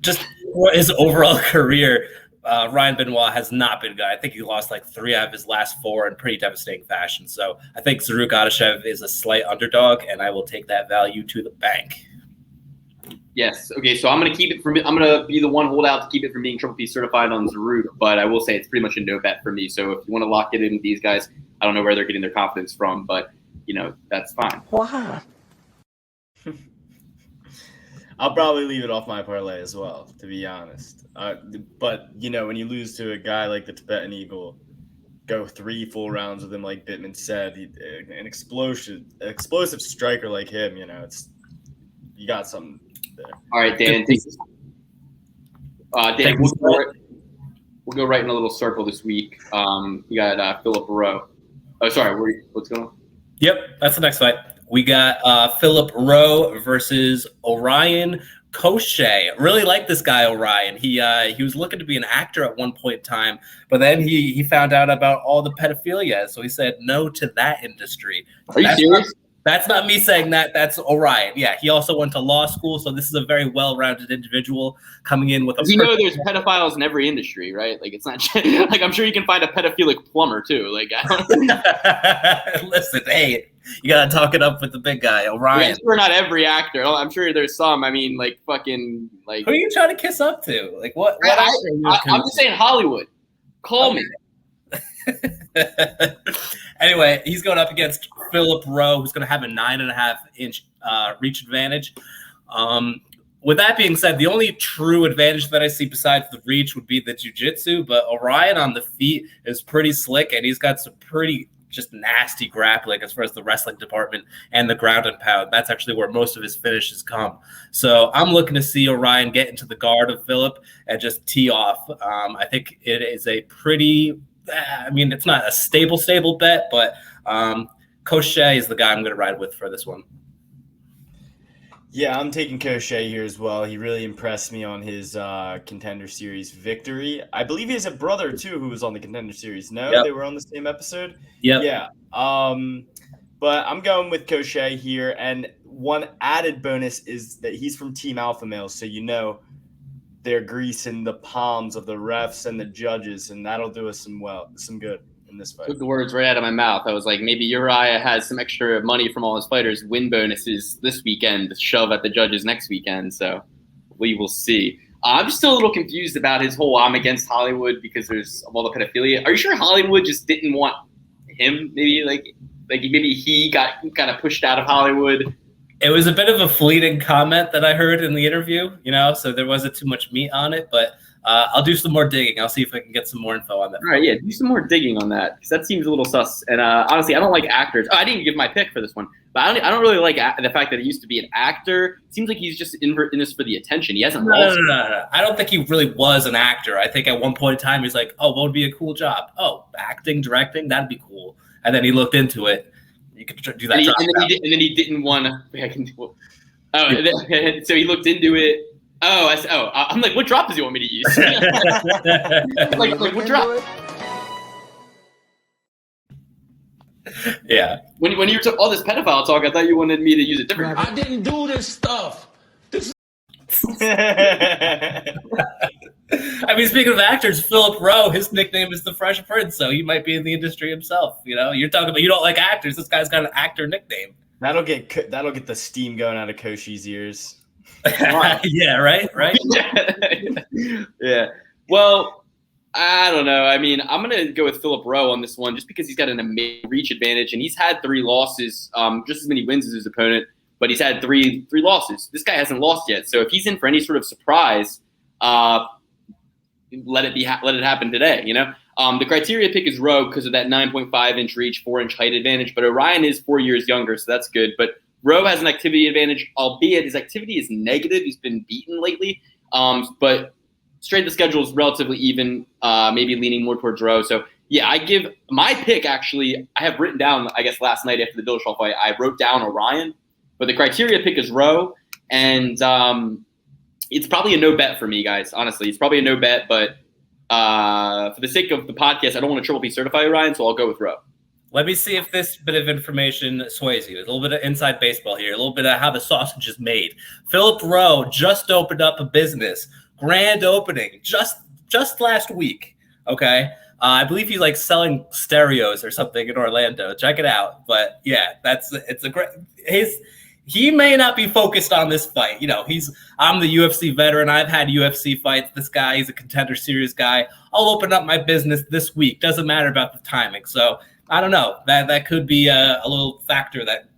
Just for his overall career, Ryan Benoit has not been good. I think he lost like 3 out of his last 4 in pretty devastating fashion. So I think Zaruk Adashev is a slight underdog, and I will take that value to the bank. Yes. Okay. So I'm going to keep it from. I'm going to be the one holdout to keep it from being Triple P certified on Zaruk, but I will say it's pretty much a no bet for me. So if you want to lock it in with these guys, I don't know where they're getting their confidence from, but that's fine. Wow. I'll probably leave it off my parlay as well, to be honest. But when you lose to a guy like the Tibetan Eagle, go 3 full rounds with him, like Bittman said, an explosive striker like him, you got something there. All right, Dan. Dan, we'll go right in a little circle this week. You got Philip Rowe. Oh, sorry. What's going on? Yep, that's the next fight. We got Philip Rowe versus Orion Koshé. Really like this guy, Orion. He was looking to be an actor at one point in time, but then he found out about all the pedophilia, so he said no to that industry. Are you serious? That's not me saying that. That's Orion. Yeah, he also went to law school, so this is a very well-rounded individual coming in with a. There's pedophiles in every industry, right? Like it's not like I'm sure you can find a pedophilic plumber too. Like I don't. Listen, hey, you gotta talk it up with the big guy, Orion. Yeah, sure, not every actor. I'm sure there's some. I mean, like fucking like. Who are you trying to kiss up to? Like what? I'm just saying Hollywood. Call me. Anyway, he's going up against Philip Rowe, who's going to have a 9.5-inch reach advantage. With that being said, the only true advantage that I see besides the reach would be the jiu-jitsu, but Orion on the feet is pretty slick, and he's got some pretty just nasty grappling as far as the wrestling department and the ground and pound. That's actually where most of his finishes come. So I'm looking to see Orion get into the guard of Philip and just tee off. I think it is a pretty... it's not a stable bet, but Koshé is the guy I'm going to ride with for this one. Yeah, I'm taking Koshé here as well. He really impressed me on his Contender Series victory. I believe he has a brother, too, who was on the Contender Series. No, Yep. They were on the same episode? Yep. Yeah. But I'm going with Koshé here. And one added bonus is that he's from Team Alpha Male, so they're greasing the palms of the refs and the judges, and that'll do us some good in this fight. Took the words right out of my mouth. I was like, maybe Uriah has some extra money from all his fighters' win bonuses this weekend to shove at the judges next weekend. So we will see. I'm just still a little confused about his whole I'm against Hollywood because of all the pedophilia. Are you sure Hollywood just didn't want him? Maybe maybe he got kind of pushed out of Hollywood. It was a bit of a fleeting comment that I heard in the interview, so there wasn't too much meat on it, but I'll do some more digging. I'll see if I can get some more info on that. All right, yeah, do some more digging on that because that seems a little sus. And honestly, I don't like actors. Oh, I didn't give my pick for this one, but I don't really like the fact that he used to be an actor. It seems like he's just in this for the attention. He hasn't. No. I don't think he really was an actor. I think at one point in time he's like, oh, what would be a cool job? Oh, acting, directing, that'd be cool. And then he looked into it. You could do that. And then he didn't want to. So he looked into it. I'm like, what drop does he want me to use? like what drop? Yeah. When you took all this pedophile talk, I thought you wanted me to use it different. I didn't do this stuff. I mean, speaking of actors, Philip Rowe, his nickname is the Fresh Prince, so he might be in the industry himself. You're talking about you don't like actors. This guy's got an actor nickname. That'll get the steam going out of Koshi's ears. Yeah, right. Yeah. Well, I don't know. I mean, I'm gonna go with Philip Rowe on this one, just because he's got an amazing reach advantage, and he's had 3 losses, just as many wins as his opponent, but he's had three losses. This guy hasn't lost yet, so if he's in for any sort of surprise, let it happen today. The criteria pick is Rowe because of that 9.5-inch reach, 4-inch height advantage, but Orion is 4 years younger, so that's good. But Rowe has an activity advantage, albeit his activity is negative. He's been beaten lately, but straight the schedule is relatively even, maybe leaning more towards Rowe. So, yeah, I give my pick, actually, I have written down, I guess, last night after the Dillashaw fight, I wrote down Orion, but the criteria pick is Rowe, and it's probably a no bet for me, guys, honestly. It's probably a no bet, but for the sake of the podcast, I don't want to triple P certify Orion, so I'll go with Rowe. Let me see if this bit of information sways you. A little bit of inside baseball here, a little bit of how the sausage is made. Philip Rowe just opened up a business, grand opening, just last week. Okay, I believe he's like selling stereos or something in Orlando. Check it out. But yeah, it's a great. He may not be focused on this fight. I'm the UFC veteran. I've had UFC fights. This guy, he's a Contender Series guy. I'll open up my business this week. Doesn't matter about the timing. So I don't know. That could be a little factor that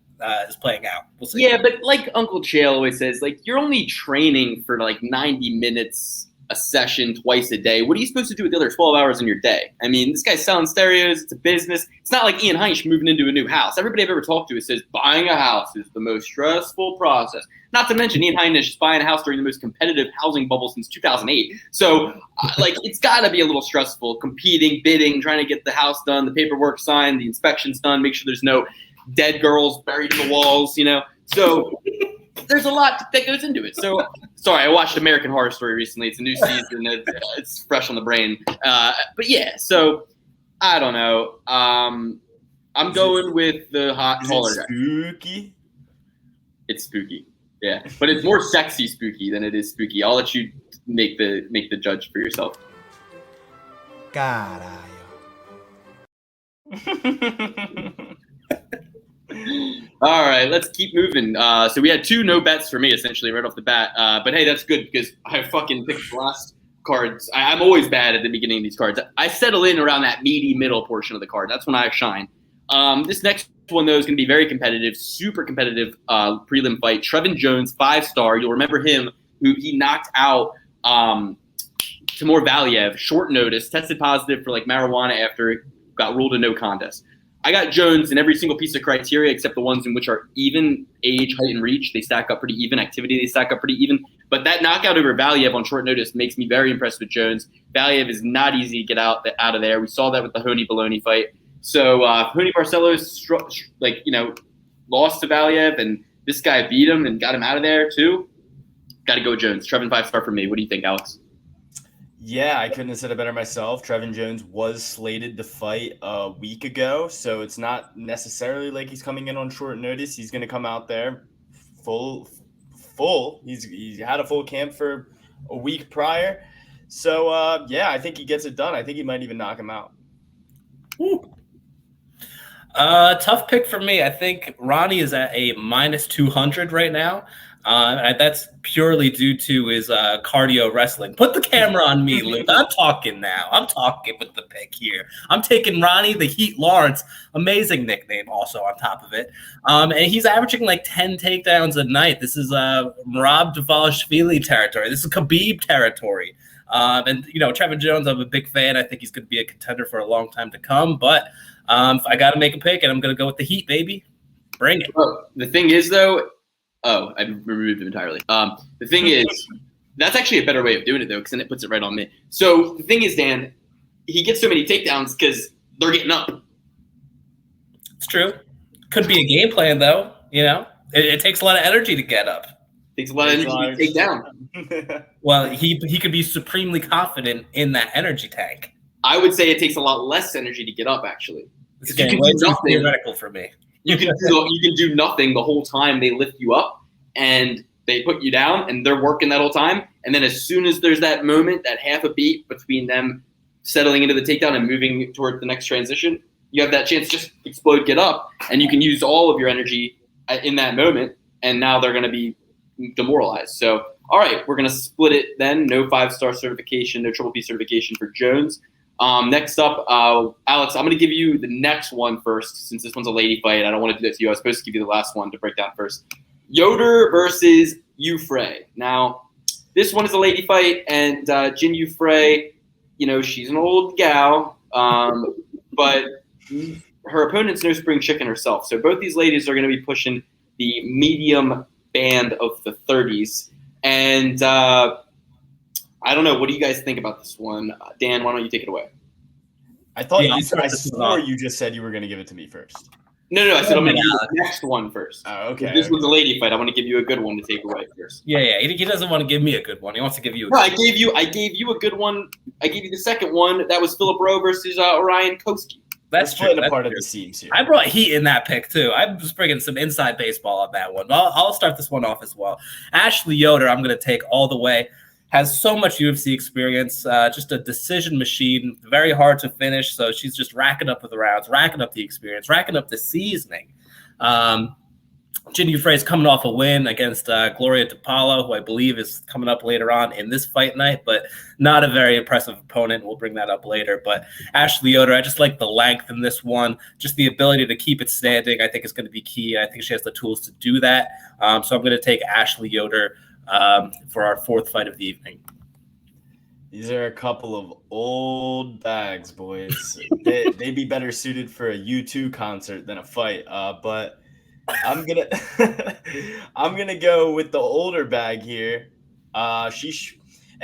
is playing out. We'll see. Yeah, but like Uncle Chael always says, like, you're only training for like 90 minutes a session twice a day. What are you supposed to do with the other 12 hours in your day? I mean, this guy's selling stereos. It's a business. It's not like Ian Heinz moving into a new house. Everybody I've ever talked to says buying a house is the most stressful process. Not to mention Ian Heinz is buying a house during the most competitive housing bubble since 2008. So, it's got to be a little stressful, competing, bidding, trying to get the house done, the paperwork signed, the inspections done, make sure there's no dead girls buried in the walls, So there's a lot that goes into it. So, sorry, I watched American Horror Story recently. It's a new season. It's fresh on the brain. But yeah, so I don't know. I'm going with the hot taller guy. Spooky? It's spooky. Yeah, but it's more sexy spooky than it is spooky. I'll let you make the judge for yourself. Caralho. All right, let's keep moving. So we had 2 no bets for me, essentially, right off the bat. But hey, that's good because I fucking picked the last cards. I'm always bad at the beginning of these cards. I settle in around that meaty middle portion of the card. That's when I shine. This next one, though, is going to be very competitive, super competitive prelim fight. Trevin Jones, 5-star. You'll remember him, who he knocked out Timur Valiev, short notice, tested positive for marijuana after it got ruled a no contest. I got Jones in every single piece of criteria except the ones in which are even age, height, and reach. They stack up pretty even. Activity, they stack up pretty even. But that knockout over Valiev on short notice makes me very impressed with Jones. Valiev is not easy to get out of there. We saw that with the Honey Baloney fight. So Honey Barcelos, lost to Valiev, and this guy beat him and got him out of there too. Got to go with Jones. Trevin 5-star for me. What do you think, Alex? Yeah, I couldn't have said it better myself. Trevin Jones was slated to fight a week ago, so it's not necessarily like he's coming in on short notice. He's going to come out there full. He's had a full camp for a week prior. So, I think he gets it done. I think he might even knock him out. Tough pick for me. I think Ronnie is at a -200 right now. That's purely due to his cardio wrestling. Put the camera on me, Luke. I'm talking now. I'm talking with the pick here. I'm taking Ronnie the Heat Lawrence. Amazing nickname also on top of it. And he's averaging like 10 takedowns a night. This is Merab Dvalishvili territory. This is Khabib territory. And, Trevor Jones, I'm a big fan. I think he's going to be a contender for a long time to come. But I got to make a pick, and I'm going to go with the Heat, baby. Bring it. Oh, the thing is, though, I removed him entirely. The thing is, that's actually a better way of doing it, though, because then it puts it right on me. So the thing is, Dan, he gets so many takedowns because they're getting up. It's true. Could be a game plan, though. It takes a lot of energy to get up. Takes a lot of energy to take down. Well, he could be supremely confident in that energy tank. I would say it takes a lot less energy to get up, actually. It's getting way too theoretical for me. You can do nothing the whole time they lift you up and they put you down, and they're working that whole time. And then as soon as there's that moment, that half a beat between them settling into the takedown and moving toward the next transition, you have that chance to just explode, get up, and you can use all of your energy in that moment. And now they're going to be demoralized. So, all right, we're going to split it then. No 5-star certification, no triple P certification for Jones. Next up, Alex, I'm going to give you the next one first, since this one's a lady fight. I don't want to do that to you. I was supposed to give you the last one to break down first. Yoder versus Yufrey. Now, this one is a lady fight, and Jin Yufrey, she's an old gal, but her opponent's no spring chicken herself. So both these ladies are going to be pushing the medium band of the 30s. And I don't know. What do you guys think about this one? Dan, why don't you take it away? I swore you just said you were going to give it to me first. No. I said I'm going to give the next one first. Oh, okay. If this was a lady fight, I want to give you a good one to take away first. Yeah. He doesn't want to give me a good one. He wants to give you. I gave you a good one. I gave you the second one. That was Philip Rowe versus Orion Koski. That's true. That's part of the seams here. I brought heat in that pick too. I'm just bringing some inside baseball on that one. I'll start this one off as well. Ashley Yoder, I'm going to take all the way. Has so much UFC experience, just a decision machine, very hard to finish. So she's just racking up with the rounds, racking up the experience, racking up the seasoning. Jin Yufrey is coming off a win against Gloria DePaulo, who I believe is coming up later on in this fight night, but not a very impressive opponent. We'll bring that up later. But Ashley Yoder, I just like the length in this one, just the ability to keep it standing, I think is going to be key. I think she has the tools to do that. So I'm going to take Ashley Yoder for our fourth fight of the evening. These are a couple of old bags, boys. They'd be better suited for a U2 concert than a fight. But I'm gonna go with the older bag here. And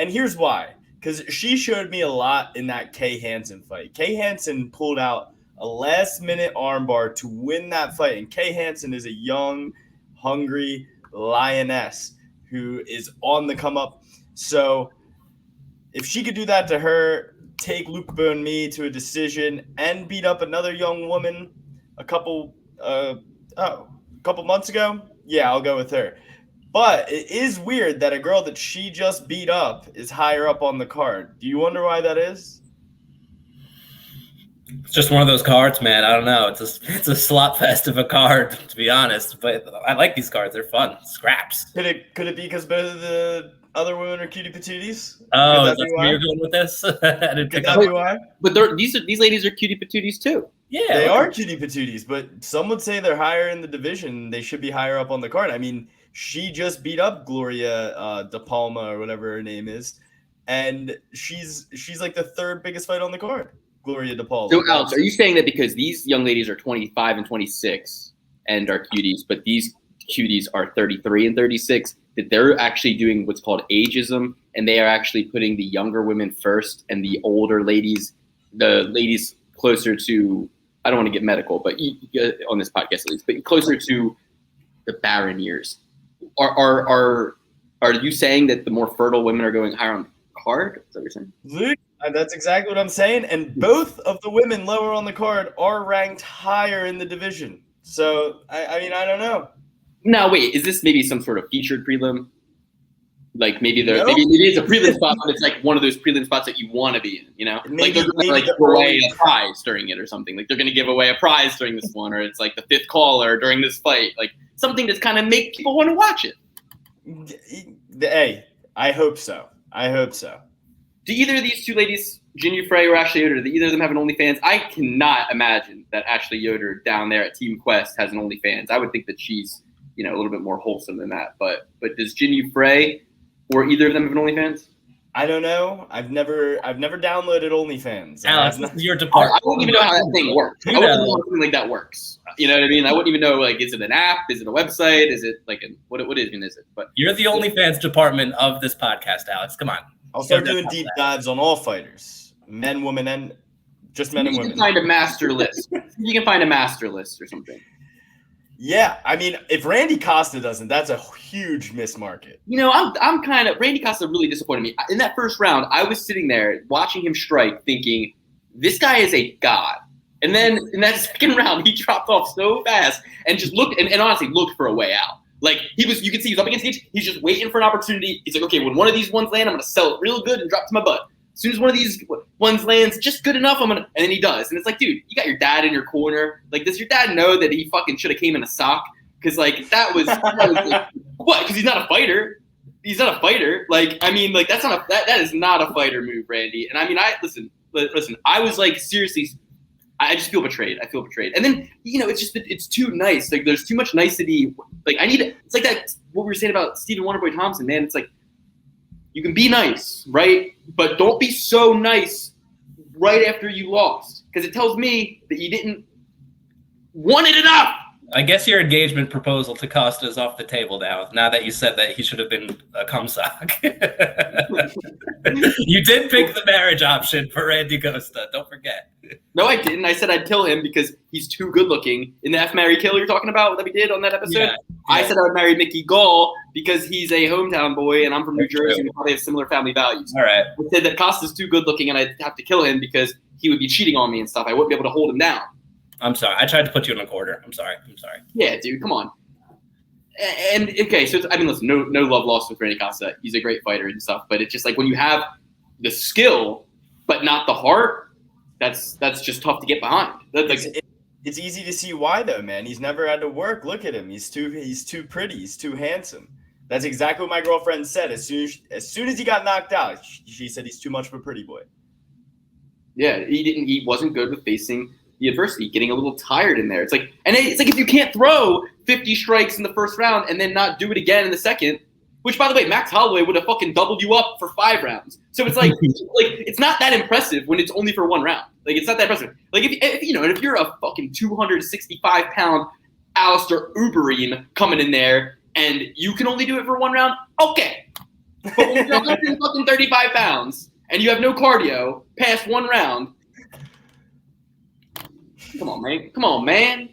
here's why. Because she showed me a lot in that Kay Hansen fight. Kay Hansen pulled out a last-minute armbar to win that fight. And Kay Hansen is a young, hungry lioness who is on the come up. So if she could do that to her, take Luke Bonmi to a decision, and beat up another young woman a couple months ago, yeah, I'll go with her. But it is weird that a girl that she just beat up is higher up on the card. Do you wonder why that is? It's just one of those cards, man. I don't know. It's a slot fest of a card, to be honest. But I like these cards. They're fun. Scraps. Could it be because both of the other women are cutie patooties? Oh, that's where you're going with this? I didn't pick up. Why? But these ladies are cutie patooties too. Yeah, they are cutie patooties, but some would say they're higher in the division. They should be higher up on the card. I mean, she just beat up Gloria De Palma or whatever her name is, and she's like the third biggest fight on the card. Gloria De Palma. So, Alex, are you saying that because these young ladies are 25 and 26 and are cuties, but these cuties are 33 and 36, that they're actually doing what's called ageism, and they are actually putting the younger women first and the older ladies, the ladies closer to, I don't want to get medical, but on this podcast at least, but closer to the barren years. Are you saying that the more fertile women are going higher on the card? Is that what you're saying? Luke, that's exactly what I'm saying. And both of the women lower on the card are ranked higher in the division. So, I mean, I don't know. Now, wait, is this maybe some sort of featured prelim? Like maybe maybe it's a prelim spot, but it's like one of those prelim spots that you want to be in, you know? Like they're going to like give away a prize during it or something. Like they're going to give away a prize during this one, or it's like the fifth caller during this fight. Like something that's kind of make people want to watch it. Hey, I hope so. Do either of these two ladies, Jinyu Frey or Ashley Yoder, do either of them have an OnlyFans? I cannot imagine that Ashley Yoder down there at Team Quest has an OnlyFans. I would think that she's, a little bit more wholesome than that. But does Jinyu Frey or either of them have an OnlyFans? I don't know. I've never downloaded OnlyFans. Alex, this is your department. I wouldn't even know how that thing works. I wouldn't know how something like that works. You know what I mean? I wouldn't even know, is it an app? Is it a website? Is it what even is it? But you're the OnlyFans department of this podcast, Alex. Come on. I'll start doing deep dives on all fighters, men, women, and just men and women. You can find a master list. You can find a master list or something. Yeah, I mean, if Randy Costa doesn't, that's a huge miss market. I'm kind of – Randy Costa really disappointed me. In that first round, I was sitting there watching him strike thinking, this guy is a god. And then in that second round, he dropped off so fast and just looked and honestly looked for a way out. You could see he's up against the edge. He's just waiting for an opportunity. He's like, okay, when one of these ones land, I'm going to sell it real good and drop to my butt. As soon as one of these ones lands just good enough, and then he does. And it's like, dude, you got your dad in your corner. Does your dad know that he fucking should have came in a sock? Because that was what? Because he's not a fighter. He's not a fighter. That is not a fighter move, Randy. And I mean, listen. I was seriously, I just feel betrayed. I feel betrayed. And then it's too nice. There's too much nicety. It's like that. What we were saying about Stephen Wonderboy Thompson, man. It's like, you can be nice, right? But don't be so nice right after you lost, because it tells me that you didn't want it enough. I guess your engagement proposal to Costa is off the table now that you said that he should have been a cum sock. You did pick the marriage option for Randy Costa. Don't forget. No, I didn't. I said I'd kill him because he's too good looking. In the F, Marry, Kill you're talking about that we did on that episode? Yeah. I said I would marry Mickey Gall because he's a hometown boy and I'm from New Jersey and we probably have similar family values. All right. I said that Costa's too good looking and I'd have to kill him because he would be cheating on me and stuff. I wouldn't be able to hold him down. I'm sorry. I tried to put you in a quarter. I'm sorry. Yeah, dude, come on. And okay, so listen, no love lost with Randy Costa. He's a great fighter and stuff, but it's just when you have the skill but not the heart, that's just tough to get behind. It's easy to see why though, man. He's never had to work. Look at him. He's too pretty. He's too handsome. That's exactly what my girlfriend said. As soon as he got knocked out, she said he's too much of a pretty boy. Yeah, he wasn't good with facing the adversity, getting a little tired in there. It's like if you can't throw 50 strikes in the first round and then not do it again in the second, which by the way, Max Holloway would have fucking doubled you up for 5 rounds. So it's it's not that impressive when it's only for 1 round. It's not that impressive. If you're a fucking 265-pound Alistair Uberim coming in there and you can only do it for 1 round, okay. But when you're 135 pounds and you have no cardio past 1 round, come on, man.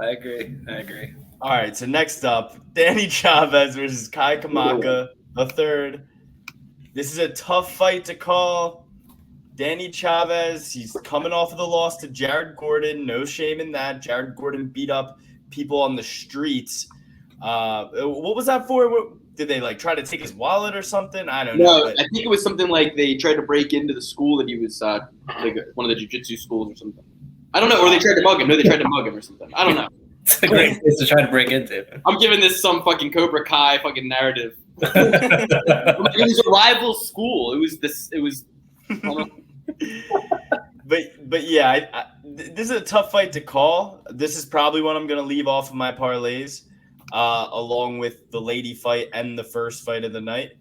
I agree. All right, so next up, Danny Chavez versus Kai Kamaka, the third. This is a tough fight to call. Danny Chavez, he's coming off of the loss to Jared Gordon. No shame in that. Jared Gordon beat up people on the streets. What was that for? Did they try to take his wallet or something? I don't know. No, I think it was something like they tried to break into the school that he was one of the jiu-jitsu schools or something. I don't know, or they tried to mug him. No, they tried to mug him or something. I don't know. It's a great place to try to break into. I'm giving this some fucking Cobra Kai fucking narrative. It was a rival school. It was. But yeah, this is a tough fight to call. This is probably one I'm going to leave off of my parlays. Along with the lady fight and the first fight of the night.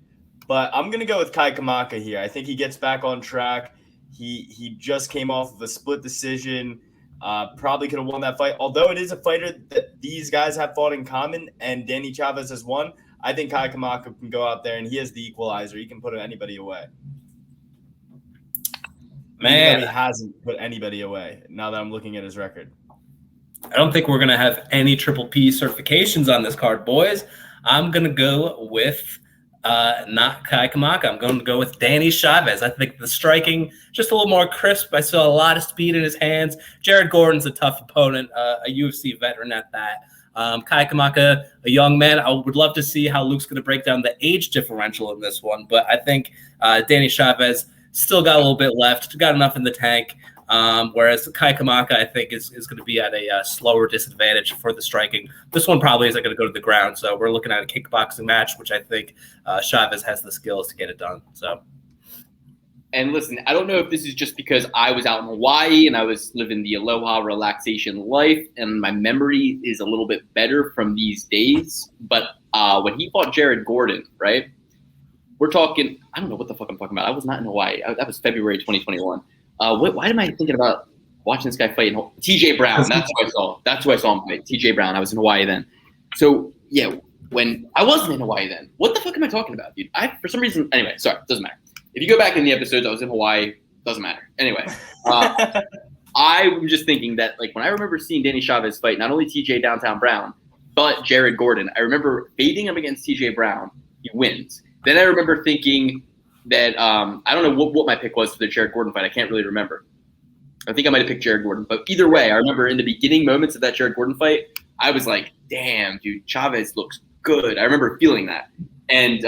But I'm going to go with Kai Kamaka here. I think he gets back on track. He just came off of a split decision. Probably could have won that fight. Although it is a fighter that these guys have fought in common and Danny Chavez has won, I think Kai Kamaka can go out there and he has the equalizer. He can put anybody away. Man. He hasn't put anybody away now that I'm looking at his record. I don't think we're going to have any Triple P certifications on this card, boys. I'm going to go with not Kai Kamaka. I'm going to go with Danny Chavez. I think the striking, just a little more crisp. I saw a lot of speed in his hands. Jared Gordon's a tough opponent, a UFC veteran at that. Kai Kamaka, a young man. I would love to see how Luke's going to break down the age differential in this one, but I think Danny Chavez still got a little bit left, got enough in the tank. Whereas Kai Kamaka, I think, is going to be at a slower disadvantage for the striking. This one probably isn't going to go to the ground. So we're looking at a kickboxing match, which I think Chavez has the skills to get it done. So. And listen, I don't know if this is just because I was out in Hawaii and I was living the aloha relaxation life and my memory is a little bit better from these days. But when he fought Jared Gordon, right, we're talking – I don't know what the fuck I'm talking about. I was not in Hawaii. That was February 2021. Why am I thinking about watching this guy fight? TJ Brown. That's who I saw. That's who I saw him fight. TJ Brown. I was in Hawaii then. So, yeah, when I wasn't in Hawaii then. What the fuck am I talking about, dude? For some reason – anyway, sorry. Doesn't matter. If you go back in the episodes, I was in Hawaii. Doesn't matter. Anyway, I'm just thinking that, like, when I remember seeing Danny Chavez fight not only TJ Downtown Brown, but Jared Gordon, I remember fading him against TJ Brown. He wins. Then I remember thinking that I don't know what my pick was for the Jared Gordon fight. I can't really remember. I think I might have picked Jared Gordon. But either way, I remember in the beginning moments of that Jared Gordon fight, I was like, damn, dude, Chavez looks good. I remember feeling that. And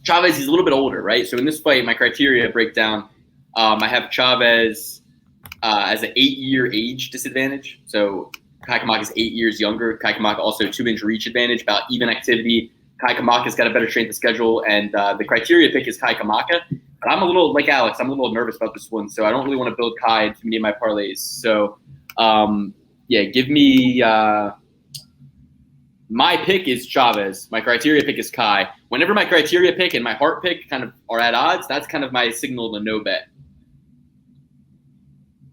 Chavez is a little bit older, right? So in this fight, my criteria breakdown, I have Chavez as an 8-year age disadvantage. So Kai Kamaka is 8 years younger. Kai Kamaka also 2-inch reach advantage, about even activity. Kai Kamaka's got a better strength of schedule, and the criteria pick is Kai Kamaka. But I'm a little, like Alex, I'm a little nervous about this one, so I don't really want to build Kai into many of my parlays. So, yeah, give me my pick is Chavez. My criteria pick is Kai. Whenever my criteria pick and my heart pick kind of are at odds, that's kind of my signal to no bet.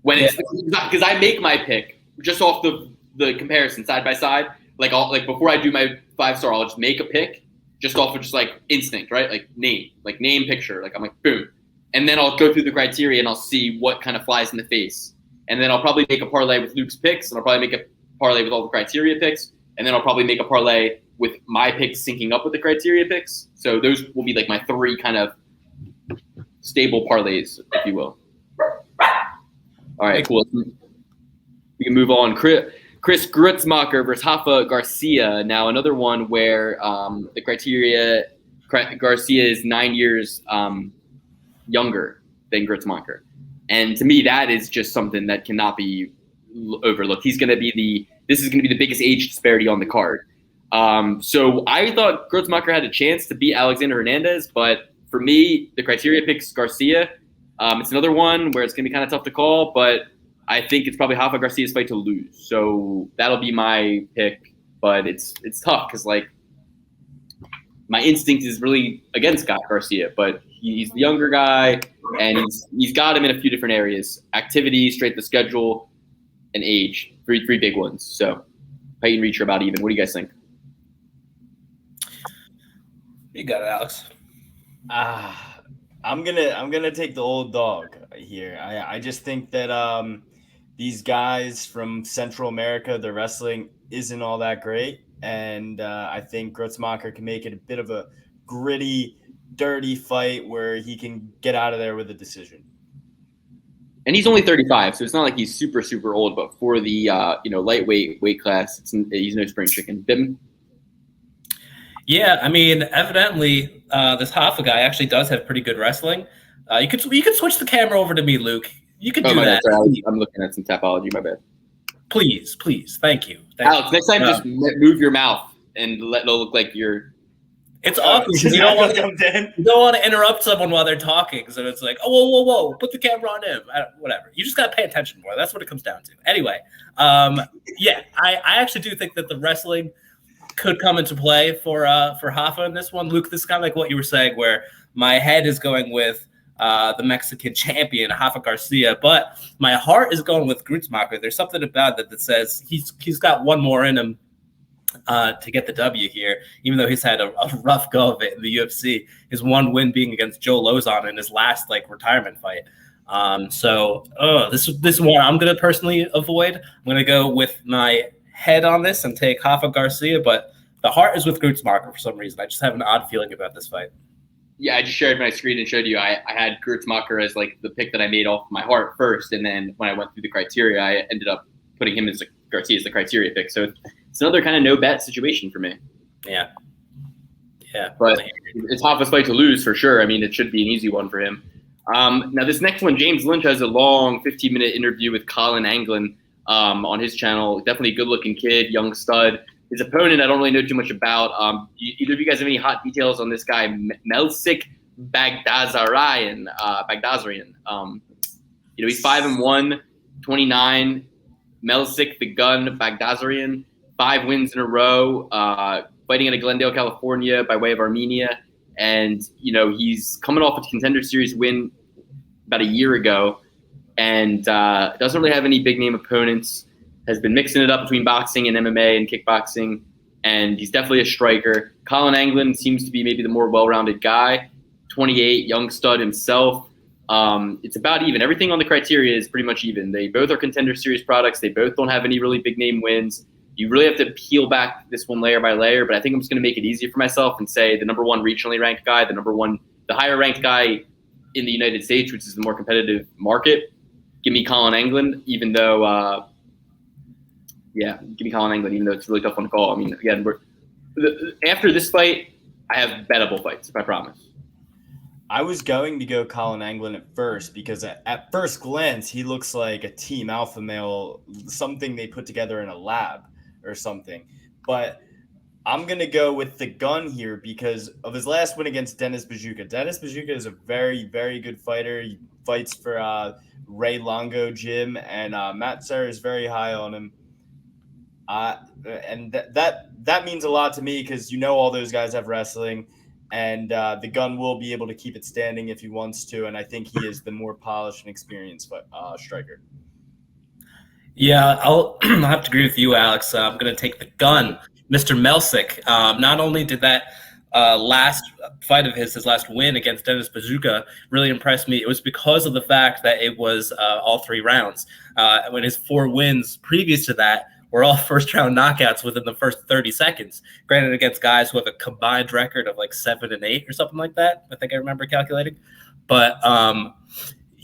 When it's because I make my pick just off the comparison side by side. Like before I do my 5-star, I'll just make a pick just off of just like instinct, right? Like name, picture. Like I'm like boom, and then I'll go through the criteria and I'll see what kind of flies in the face, and then I'll probably make a parlay with Luke's picks, and I'll probably make a parlay with all the criteria picks. And then I'll probably make a parlay with my picks syncing up with the criteria picks. So those will be like my 3 kind of stable parlays, if you will. All right, cool. We can move on. Chris Grutzmacher versus Rafa Garcia. Now another one where the criteria Garcia is 9 years younger than Grutzmacher. And to me, that is just something that cannot be overlooked. This is going to be the biggest age disparity on the card. So I thought Grutzmacher had a chance to beat Alexander Hernandez, but for me, the criteria picks Garcia. It's another one where it's going to be kind of tough to call, but I think it's probably Rafa Garcia's fight to lose. So that'll be my pick, but it's tough because like my instinct is really against Garcia, but he's the younger guy and he's got him in a few different areas: activity, straight the schedule, and age. Three big ones. So height and reach are about even. What do you guys think? You got it, Alex. I'm gonna take the old dog here. I just think that these guys from Central America, their wrestling isn't all that great, and I think Grutzmacher can make it a bit of a gritty, dirty fight where he can get out of there with a decision. And he's only 35, so it's not like he's super, super old. But for the lightweight weight class, he's no spring chicken. Bim? Yeah, I mean, evidently, this Hoffa guy actually does have pretty good wrestling. You could switch the camera over to me, Luke. You could do that. Sorry, I'm looking at some Tapology. My bad. Please, thank you. Alex, next time just move your mouth and let it look like you're. It's awkward because you don't want to interrupt someone while they're talking. So it's like, oh, whoa, put the camera on him. Whatever. You just got to pay attention more. That's what it comes down to. Anyway, yeah, I actually do think that the wrestling could come into play for Hoffa in this one. Luke, this is kind of like what you were saying, where my head is going with the Mexican champion, Hoffa Garcia, but my heart is going with Grutzmacher. There's something about that says he's got one more in him to get the W here, even though he's had a rough go of it in the UFC. His one win being against Joe Lozon in his last retirement fight. This one I'm going to personally avoid. I'm going to go with my head on this and take Hoffa Garcia, but the heart is with Grutzmacher for some reason. I just have an odd feeling about this fight. Yeah, I just shared my screen and showed you. I had Grutzmacher as the pick that I made off my heart first, and then when I went through the criteria, I ended up putting him as Garcia as the criteria pick. So it's another kind of no bet situation for me. Yeah. But it's Hoffa's fight to lose for sure. I mean, it should be an easy one for him. Now, this next one, James Lynch has a long 15-minute interview with Colin Anglin on his channel. Definitely a good-looking kid, young stud. His opponent, I don't really know too much about. Either of you guys have any hot details on this guy, Melsik Bagdasaryan? He's 5-1, 29. Melsik the Gun Bagdasaryan, 5 wins in a row, fighting out of Glendale, California, by way of Armenia. And, he's coming off a Contender Series win about a year ago and doesn't really have any big-name opponents, has been mixing it up between boxing and MMA and kickboxing, and he's definitely a striker. Colin Anglin seems to be maybe the more well-rounded guy, 28, young stud himself. It's about even. Everything on the criteria is pretty much even. They both are Contender Series products. They both don't have any really big-name wins. You really have to peel back this one layer by layer, but I think I'm just going to make it easier for myself and say the number 1 regionally ranked guy, the higher ranked guy in the United States, which is the more competitive market. Give me Colin Anglin, even though, give me Colin Anglin, even though it's a really tough one to call. I mean, again, after this fight, I have bettable fights, I promise. I was going to go Colin Anglin at first because at first glance, he looks like a team alpha male, something they put together in a lab or something. But I'm going to go with the Gun here because of his last win against Denis Bajukha. Denis Bajukha is a very, very good fighter. He fights for Ray Longo Gym, and Matt Serra is very high on him. And that means a lot to me because all those guys have wrestling. And the Gun will be able to keep it standing if he wants to. And I think he is the more polished and experienced striker. Yeah, I'll have to agree with you, Alex. I'm going to take the Gun, Mr. Melsik. Not only did that last fight of his last win against Denis Bajukha really impressed me, it was because of the fact that it was all 3 rounds. When his 4 wins previous to that were all first-round knockouts within the first 30 seconds. Granted, against guys who have a combined record of like 7-8 or something like that. I think I remember calculating. But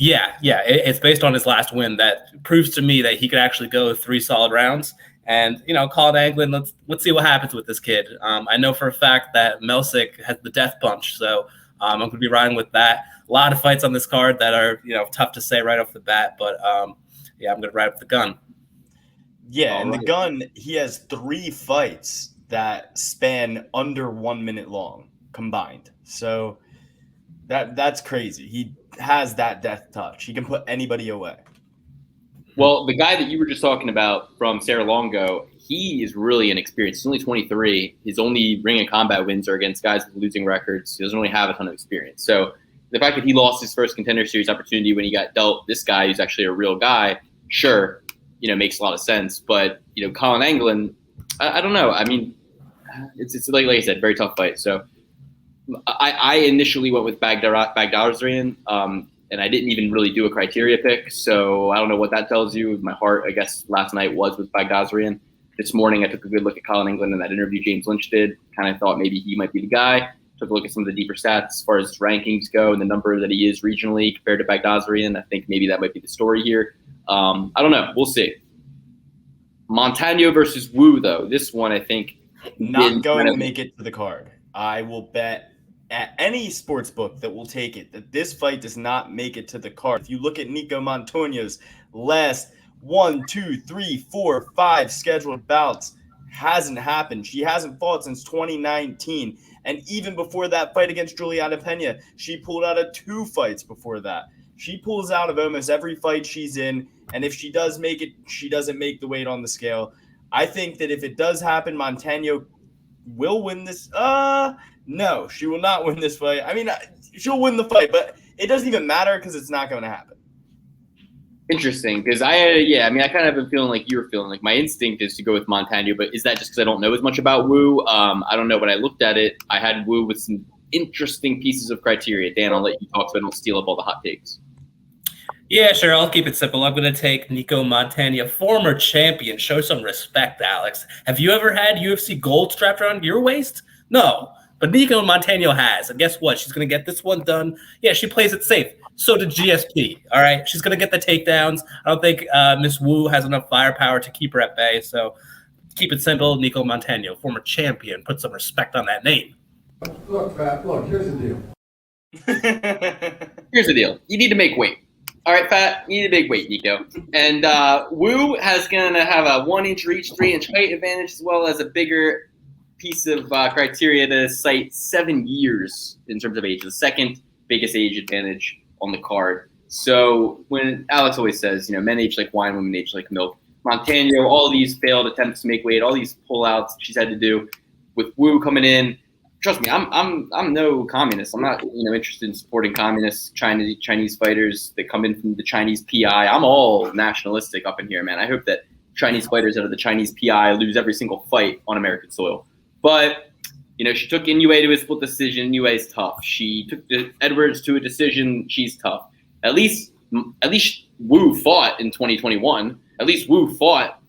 it's based on his last win that proves to me that he could actually go 3 solid rounds. And Colin Anglin, let's see what happens with this kid. I know for a fact that Melsik has the death punch, so I'm going to be riding with that. A lot of fights on this card that are tough to say right off the bat, but I'm going to ride with the Gun. Yeah, and the Gun, he has 3 fights that span under 1 minute long combined. So that's crazy. He has that death touch. He can put anybody away. Well, the guy that you were just talking about from Serra Longo, he is really inexperienced. He's only 23. His only ring of combat wins are against guys with losing records. He doesn't really have a ton of experience. So the fact that he lost his first Contender Series opportunity when he got dealt this guy who's actually a real guy, sure, makes a lot of sense. But, Colin Anglin, I don't know. I mean, it's like I said, very tough fight. So I initially went with Bagdasaryan, and I didn't even really do a criteria pick. So I don't know what that tells you. My heart, I guess, last night was with Bagdasaryan. This morning, I took a good look at Colin Anglin and that interview James Lynch did. Kind of thought maybe he might be the guy. Took a look at some of the deeper stats as far as his rankings go and the number that he is regionally compared to Bagdasaryan. I think maybe that might be the story here. I don't know. We'll see. Montano versus Wu, though. This one, I think, not going to make it to the card. I will bet at any sports book that will take it that this fight does not make it to the card. If you look at Nico Montano's last 1, 2, 3, 4, 5 scheduled bouts, hasn't happened. She hasn't fought since 2019. And even before that fight against Juliana Pena, she pulled out of 2 fights before that. She pulls out of almost every fight she's in. And if she does make it, she doesn't make the weight on the scale. I think that if it does happen, Montano will win this. No, she will not win this fight. I mean, she'll win the fight, but it doesn't even matter because it's not going to happen. Interesting, because I kind of have been feeling like you were feeling. Like my instinct is to go with Montano, but is that just because I don't know as much about Wu? I don't know. When I looked at it, I had Wu with some interesting pieces of criteria. Dan, I'll let you talk so I don't steal up all the hot takes. Yeah, sure. I'll keep it simple. I'm going to take Nico Montano, former champion. Show some respect, Alex. Have you ever had UFC gold strapped around your waist? No. But Nico Montano has. And guess what? She's going to get this one done. Yeah, she plays it safe. So did GSP. All right? She's going to get the takedowns. I don't think Miss Wu has enough firepower to keep her at bay. So keep it simple. Nico Montano, former champion. Put some respect on that name. Look, Pat, here's the deal. Here's the deal. You need to make weight. All right, Pat, you need to make weight, Nico. And Wu has going to have a 1-inch reach, 3-inch height advantage, as well as a bigger piece of criteria to cite 7 years in terms of age, the second biggest age advantage on the card. So when Alex always says, men age like wine, women age like milk. Montano, all these failed attempts to make weight, all these pullouts she's had to do with Wu coming in. Trust me, I'm no communist. I'm not interested in supporting communist Chinese fighters that come in from the Chinese PI. I'm all nationalistic up in here, man. I hope that Chinese fighters out of the Chinese PI lose every single fight on American soil. But she took Inoue to a split decision. Inoue is tough. She took Edwards to a decision. She's tough. At least Wu fought in 2021. At least Wu fought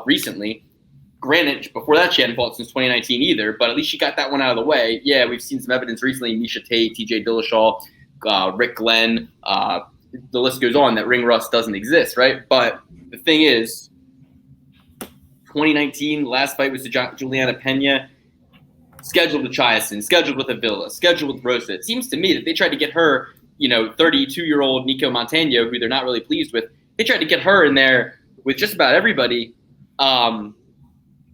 recently. Granted, before that, she hadn't fought since 2019 either, but at least she got that one out of the way. Yeah, we've seen some evidence recently, Misha Tate, TJ Dillashaw, Rick Glenn, the list goes on, that ring rust doesn't exist, right? But the thing is, 2019, last fight was to Juliana Pena, scheduled with Chiasson, scheduled with Avila, scheduled with Rosa. It seems to me that they tried to get her, 32-year-old Nico Montano, who they're not really pleased with, they tried to get her in there with just about everybody.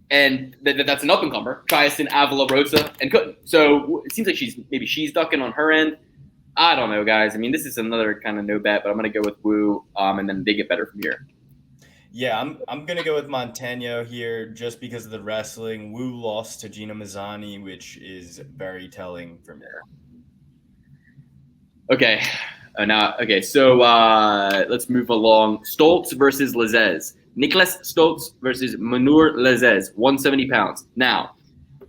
And that's an up-and-comer, Chiasson, Avila, Rosa, and couldn't. So it seems like she's ducking on her end. I don't know, guys. I mean, this is another kind of no bet, but I'm going to go with Wu, and then they get better from here. Yeah, I'm going to go with Montano here just because of the wrestling. Wu lost to Gina Mazzani, which is very telling for me. Okay. So let's move along. Stoltz versus Lazez. Nicholas Stoltz versus Manur Lazez, 170 pounds. Now,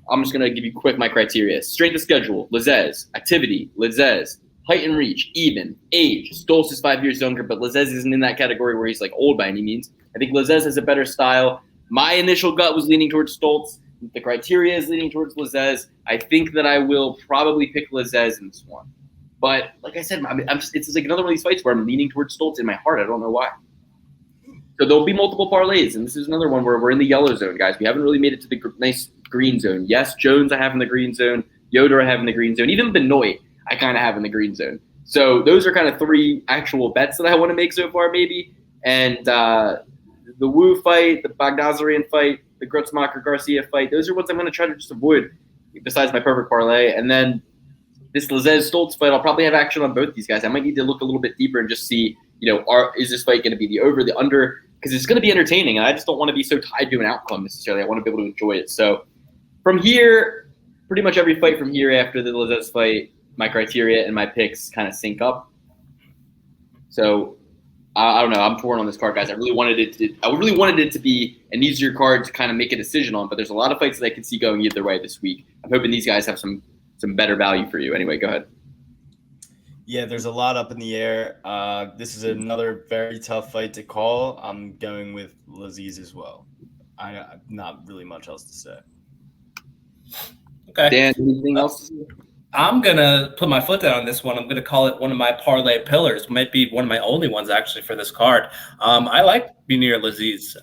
I'm just going to give you quick my criteria. Strength of schedule, Lazez. Activity, Lazez. Height and reach, even. Age, Stoltz is 5 years younger, but Lazez isn't in that category where he's old by any means. I think Lazez has a better style. My initial gut was leaning towards Stoltz. The criteria is leaning towards Lazez. I think that I will probably pick Lazez in this one. But like I said, it's like another one of these fights where I'm leaning towards Stoltz in my heart. I don't know why. So there'll be multiple parlays, and this is another one where we're in the yellow zone, guys. We haven't really made it to the nice green zone. Yes, Jones I have in the green zone. Yoder I have in the green zone. Even Benoit I kind of have in the green zone. So those are kind of 3 actual bets that I want to make so far, maybe. And the Wu fight, the Baghdasaryan fight, the Grutzmacher-Garcia fight, those are ones I'm going to try to just avoid besides my perfect parlay. And then this Lazez-Stoltz fight, I'll probably have action on both these guys. I might need to look a little bit deeper and just see, is this fight going to be the over, the under? Because it's going to be entertaining, and I just don't want to be so tied to an outcome necessarily. I want to be able to enjoy it. So from here, pretty much every fight from here after the Lazez fight, my criteria and my picks kind of sync up. So I don't know. I'm torn on this card, guys. I really wanted it to be an easier card to kind of make a decision on, but there's a lot of fights that I can see going either way this week. I'm hoping these guys have some better value for you. Anyway, go ahead. Yeah, there's a lot up in the air. This is another very tough fight to call. I'm going with Laziz as well. I not really much else to say. Okay. Dan, anything else? I'm going to put my foot down on this one. I'm going to call it one of my parlay pillars. Might be one of my only ones, actually, for this card. I like Munir Laziz.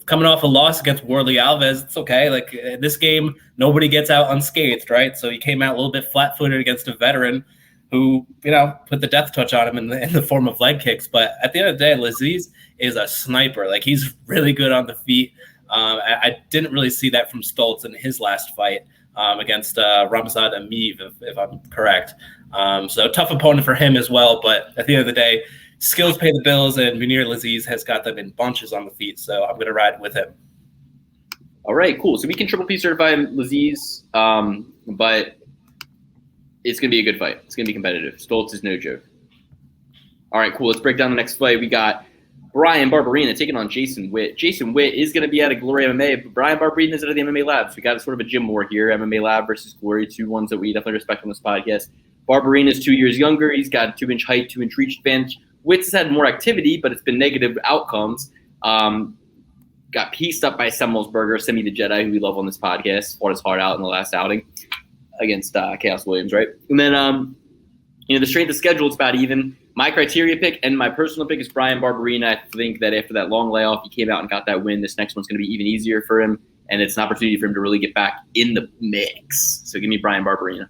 Coming off a loss against Worley Alves, it's okay. Like, in this game, nobody gets out unscathed, right? So he came out a little bit flat-footed against a veteran who, put the death touch on him in the form of leg kicks. But at the end of the day, Laziz is a sniper. Like, he's really good on the feet. I didn't really see that from Stoltz in his last fight against Ramzan Ameev, if I'm correct. So tough opponent for him as well. But at the end of the day, skills pay the bills, and Munir Laziz has got them in bunches on the feet. So I'm going to ride with him. All right, cool. So we can triple P certify Laziz, but it's going to be a good fight. It's going to be competitive. Stoltz is no joke. All right, cool. Let's break down the next fight. We got Brian Barberina taking on Jason Witt. Jason Witt is going to be out of Glory MMA, but Brian Barberina is out of the MMA Lab. So we got sort of a gym war here. MMA Lab versus Glory, 2 ones that we definitely respect on this podcast. Barberina is 2 years younger. He's got 2-inch height, 2-inch reach advantage. Witt has had more activity, but it's been negative outcomes. Got pieced up by Semmelsberger, Semi the Jedi, who we love on this podcast. Fought his heart out in the last outing against Chaos Williams, right? And then, the strength of schedule, it's about even. My criteria pick and my personal pick is Brian Barberina. I think that after that long layoff, he came out and got that win. This next one's going to be even easier for him, and it's an opportunity for him to really get back in the mix. So give me Brian Barberina.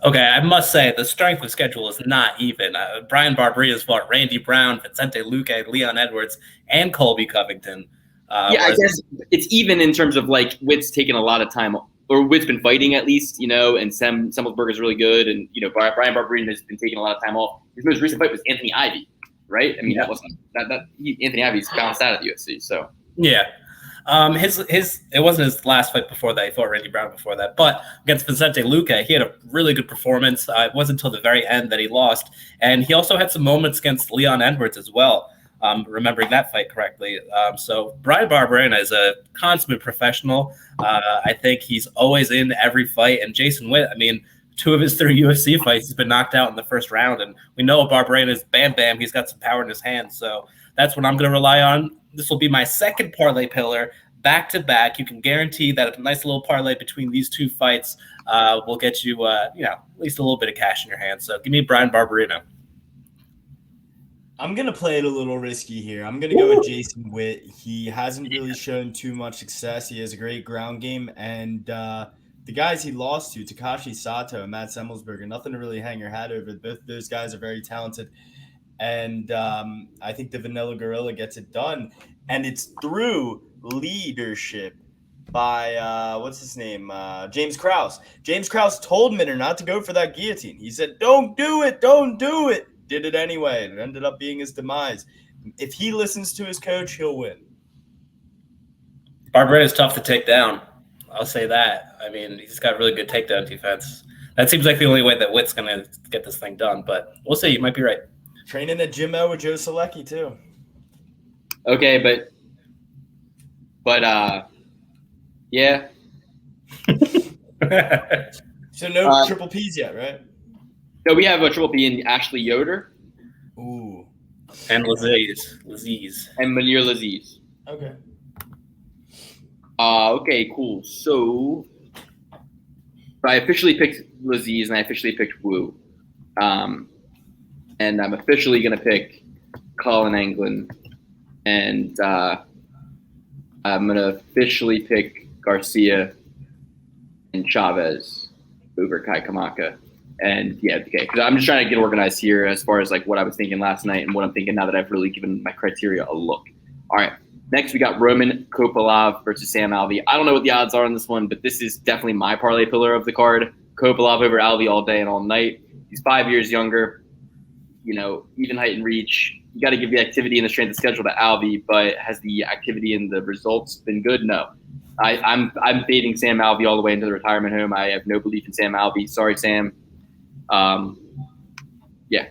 Okay, I must say the strength of schedule is not even. Brian Barberina's fought Randy Brown, Vicente Luque, Leon Edwards, and Colby Covington. I guess it's even in terms of like Witt's taken a lot of time, or Witt's been fighting at least, and Sam Semmelsberger is really good, and Brian Barberina has been taking a lot of time off. His most recent fight was Anthony Ivy, right? I mean, that wasn't Anthony Ivy's bounced out of the UFC, so yeah. It wasn't his last fight before that. He fought Randy Brown before that, but against Vicente Luque, he had a really good performance. It wasn't until the very end that he lost, and he also had some moments against Leon Edwards as well. Remembering that fight correctly. So Brian Barberina is a consummate professional. I think he's always in every fight. And Jason Witt, I mean, 2 of his 3 UFC fights, he's been knocked out in the first round. And we know Barberina is bam, bam. He's got some power in his hands. So that's what I'm going to rely on. This will be my second parlay pillar back to back. You can guarantee that a nice little parlay between these 2 fights will get you, at least a little bit of cash in your hand. So give me Brian Barberina. I'm going to play it a little risky here. I'm going to go with Jason Witt. He hasn't really shown too much success. He has a great ground game. And the guys he lost to, Takashi Sato and Matt Semmelsberger, nothing to really hang your hat over. Both of those guys are very talented. And I think the Vanilla Gorilla gets it done. And it's through leadership by, what's his name? James Krause. James Krause told Minner not to go for that guillotine. He said, don't do it. Don't do it. Did it anyway. It ended up being his demise. If he listens to his coach, he'll win. Barberina is tough to take down. I'll say that. I mean, he's got really good takedown defense. That seems like the only way that Witt's going to get this thing done, but we'll see. You might be right. Training at Gym O with Joe Selecki, too. Okay, but yeah. So no triple P's yet, right? No, we have a triple P in Ashley Yoder. Ooh. And Laziz. And Munir Laziz. Okay. Okay, cool. So I officially picked Laziz and I officially picked Wu. And I'm officially going to pick Colin Anglin. And I'm going to officially pick Garcia and Chavez over Kai Kamaka. And yeah, okay, because I'm just trying to get organized here as far as like what I was thinking last night and what I'm thinking now that I've really given my criteria a look. All right, next we got Roman Kopylov versus Sam Alvey. I don't know what the odds are on this one, but this is definitely my parlay pillar of the card. Kopylov over Alvey all day and all night. He's 5 years younger, even height and reach. You got to give the activity and the strength of schedule to Alvey, but has the activity and the results been good? No. I'm fading Sam Alvey all the way into the retirement home. I have no belief in Sam Alvey. Sorry, Sam. I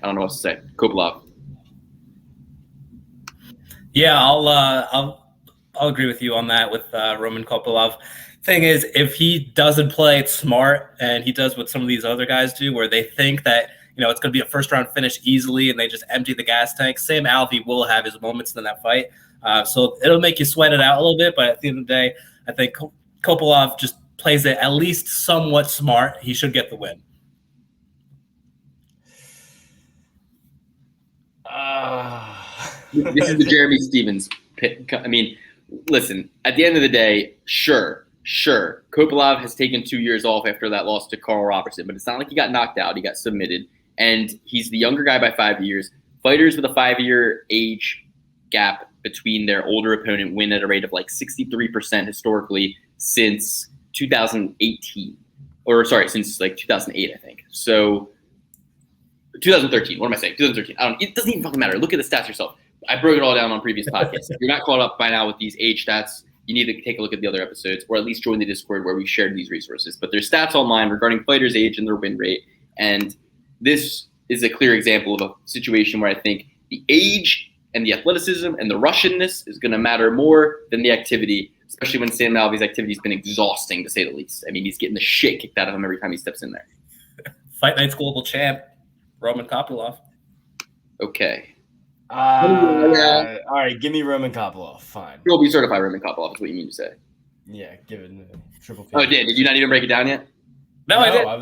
don't know what to say. Kopylov. Yeah, I'll agree with you on that with Roman Kopylov. Thing is, if he doesn't play it smart and he does what some of these other guys do, where they think that it's going to be a first round finish easily and they just empty the gas tank, Sam Alvey will have his moments in that fight. So it'll make you sweat it out a little bit, but at the end of the day, I think Kopylov just plays it at least somewhat smart. He should get the win. This is the Jeremy Stevens pick. I mean, listen, at the end of the day, sure. Kopylov has taken 2 years off after that loss to Carl Robertson, but it's not like he got knocked out. He got submitted, and he's the younger guy by 5 years. Fighters with a 5-year age gap between their older opponent win at a rate of like 63% historically since 2018. Since like 2008, I think. So 2013. What am I saying? 2013. It doesn't even fucking matter. Look at the stats yourself. I broke it all down on previous podcasts. If you're not caught up by now with these age stats, you need to take a look at the other episodes or at least join the Discord where we shared these resources. But there's stats online regarding fighters' age and their win rate. And this is a clear example of a situation where I think the age and the athleticism and the Russianness is going to matter more than the activity, especially when Sam Alvey's activity has been exhausting, to say the least. I mean, he's getting the shit kicked out of him every time he steps in there. Fight Night's global champ, Roman Kopylov. Okay. All right, give me Roman Kopylov. Fine. You'll be certified Roman Kopylov is what you mean to say. Yeah, give it a triple P. Oh, did you not even break it down yet? No, I did. I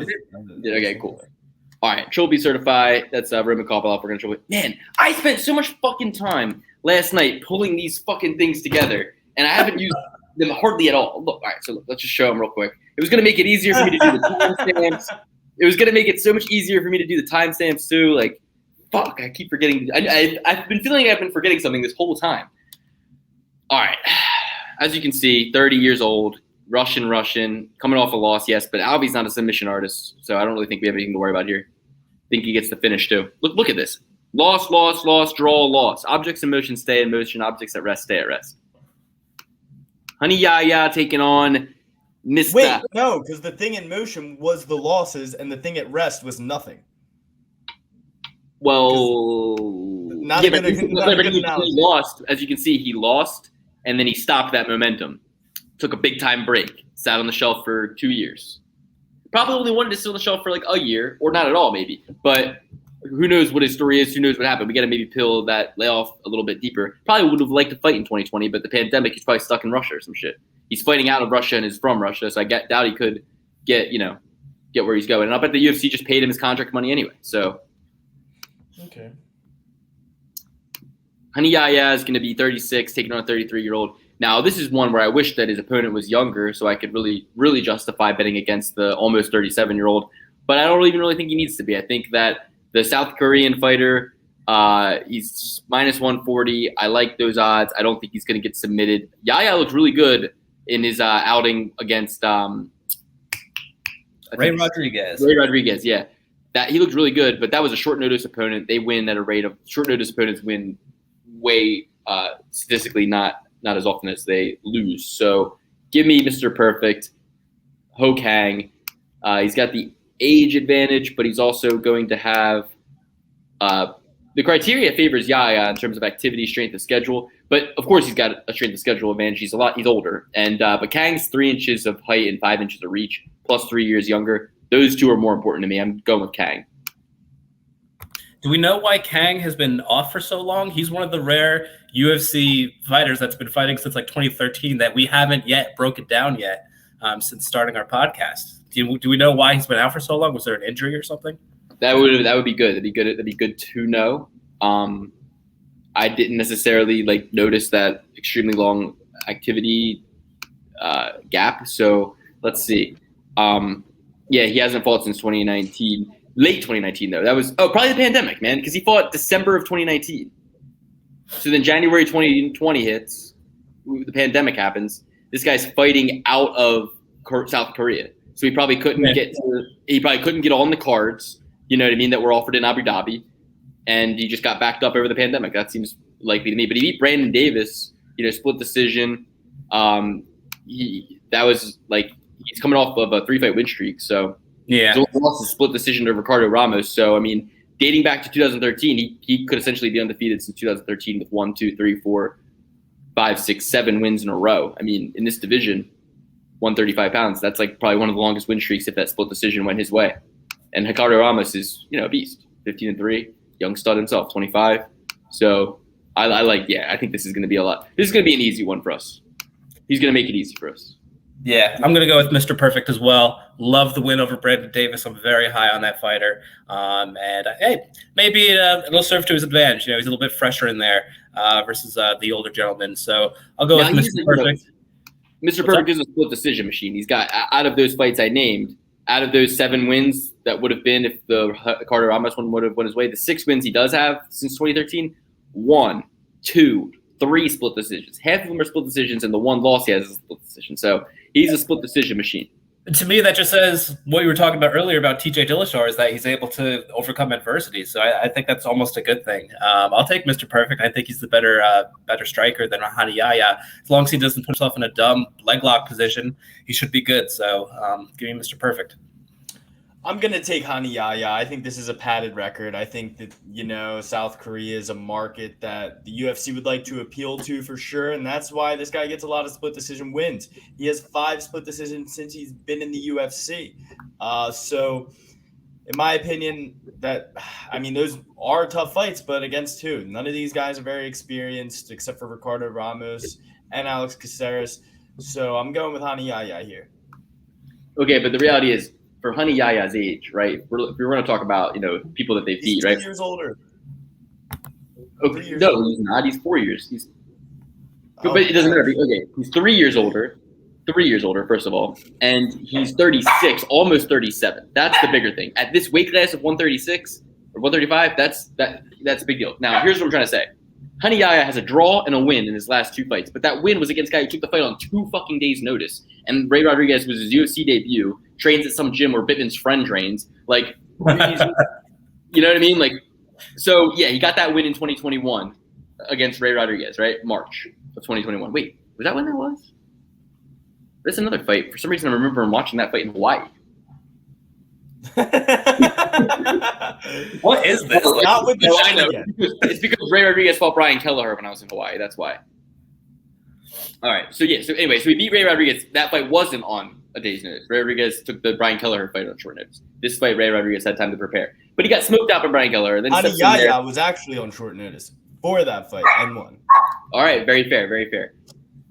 did. Okay, cool. All right, triple B certified. That's Roman Kopylov. We're going to triple B. Man, I spent so much fucking time last night pulling these fucking things together, and I haven't used them hardly at all. Look, all right, so let's just show them real quick. It was going to make it easier for me to do the team stamps. It was gonna make it so much easier for me to do the timestamps too. Like, fuck, I keep forgetting. I've been feeling I've been forgetting something this whole time. All right, as you can see, 30 years old, Russian, coming off a loss, yes, but Alvy's not a submission artist, so I don't really think we have anything to worry about here. I think he gets the finish too. Look at this. Loss, draw, loss. Objects in motion stay in motion. Objects at rest stay at rest. Honey Yaya taking on Mr. Wait, no, because the thing in motion was the losses, and the thing at rest was nothing. Well, not a good analogy. He lost. As you can see, he lost, and then he stopped that momentum. Took a big-time break. Sat on the shelf for 2 years. Probably only wanted to sit on the shelf for like a year, or not at all maybe. But who knows what his story is? Who knows what happened? We got to maybe peel that layoff a little bit deeper. Probably would have liked to fight in 2020, but the pandemic, he's probably stuck in Russia or some shit. He's fighting out of Russia and is from Russia, so I doubt he could get where he's going. And I'll bet the UFC just paid him his contract money anyway. So, okay. Honey Yaya is going to be 36, taking on a 33-year-old. Now, this is one where I wish that his opponent was younger, so I could really, really justify betting against the almost 37-year-old. But I don't even really think he needs to be. I think that the South Korean fighter, he's minus 140. I like those odds. I don't think he's going to get submitted. Yaya looked really good in his outing against Ray Rodriguez. Ray Rodriguez, yeah. That he looked really good, but that was a short notice opponent. They win at a rate of short notice opponents win way statistically not as often as they lose. So give me Mr. Perfect, Ho Kang. He's got the age advantage, but he's also going to have the criteria favors Yaya in terms of activity, strength of schedule. But of course, he's got a strength of schedule advantage. He's older, and but Kang's 3 inches of height and 5 inches of reach, plus 3 years younger. Those two are more important to me. I'm going with Kang. Do we know why Kang has been off for so long? He's one of the rare UFC fighters that's been fighting since like 2013 that we haven't yet broken down yet since starting our podcast. Do we know why he's been out for so long? Was there an injury or something? That would be good. That'd be good to know. I didn't necessarily notice that extremely long activity gap. So let's see. Yeah, he hasn't fought since 2019. Late 2019, though. That was probably the pandemic, man, because he fought December of 2019. So then January 2020 hits, the pandemic happens. This guy's fighting out of South Korea, so he probably couldn't get on the cards. You know what I mean? That were offered in Abu Dhabi, and he just got backed up over the pandemic. That seems likely to me. But he beat Brandon Davis, split decision. He's coming off of a 3-fight win streak, so. Yeah. So he lost a split decision to Ricardo Ramos. So, I mean, dating back to 2013, he could essentially be undefeated since 2013 with 1, 2, 3, 4, 5, 6, 7 wins in a row. I mean, in this division, 135 pounds, that's probably one of the longest win streaks if that split decision went his way. And Ricardo Ramos is, a beast. 15-3, young stud himself, 25. So, I think this is going to be this is going to be an easy one for us. He's going to make it easy for us. Yeah, I'm going to go with Mr. Perfect as well. Love the win over Brandon Davis. I'm very high on that fighter. Hey, maybe it'll serve to his advantage. He's a little bit fresher in there versus the older gentleman. So I'll go with Mr. Perfect. Mr. Perfect is a split decision machine. He's got, out of those fights I named, out of those 7 wins that would have been if the Ricardo Ramos one would have went his way, the 6 wins he does have since 2013, 1, 2, 3 split decisions. Half of them are split decisions, and the one loss he has is a split decision. So he's a split decision machine. To me, that just says what you were talking about earlier about TJ Dillashaw is that he's able to overcome adversity. So I think that's almost a good thing. I'll take Mr. Perfect. I think he's the better striker than Hani Yaya. As long as he doesn't put himself in a dumb leg lock position, he should be good. So give me Mr. Perfect. I'm going to take Hani Yaya. I think this is a padded record. I think that, South Korea is a market that the UFC would like to appeal to for sure, and that's why this guy gets a lot of split decision wins. He has 5 split decisions since he's been in the UFC. So, in my opinion, those are tough fights, but against who? None of these guys are very experienced except for Ricardo Ramos and Alex Caceres. So, I'm going with Hani Yaya here. Okay, but the reality is, for Honey Yaya's age, right? If we're going to talk about, people that they beat, right? He's 2 years older. Okay, no, he's not. He's 4 years. But it doesn't matter. Okay, he's 3 years older. 3 years older, first of all, and he's 36, almost 37. That's the bigger thing. At this weight class of 136 or 135, that's a big deal. Now, here's what I'm trying to say. Hani Yahya has a draw and a win in his last 2 fights, but that win was against a guy who took the fight on 2 fucking days' notice. And Ray Rodriguez was his UFC debut, trains at some gym where Bittman's friend trains. Like, you know what I mean? Like, so yeah, he got that win in 2021 against Ray Rodriguez, right? March of 2021. Wait, was that when that was? That's another fight. For some reason, I remember him watching that fight in Hawaii. What is this? Not with the I know. It's because Ray Rodriguez fought Brian Kelleher when I was in Hawaii. That's why. All right. So yeah. So anyway, so he beat Ray Rodriguez. That fight wasn't on a day's notice. Ray Rodriguez took the Brian Kelleher fight on short notice. This fight, Ray Rodriguez had time to prepare, but he got smoked out by Brian Kelleher. Then Hani Yahya was actually on short notice for that fight and won. All right. Very fair. Very fair.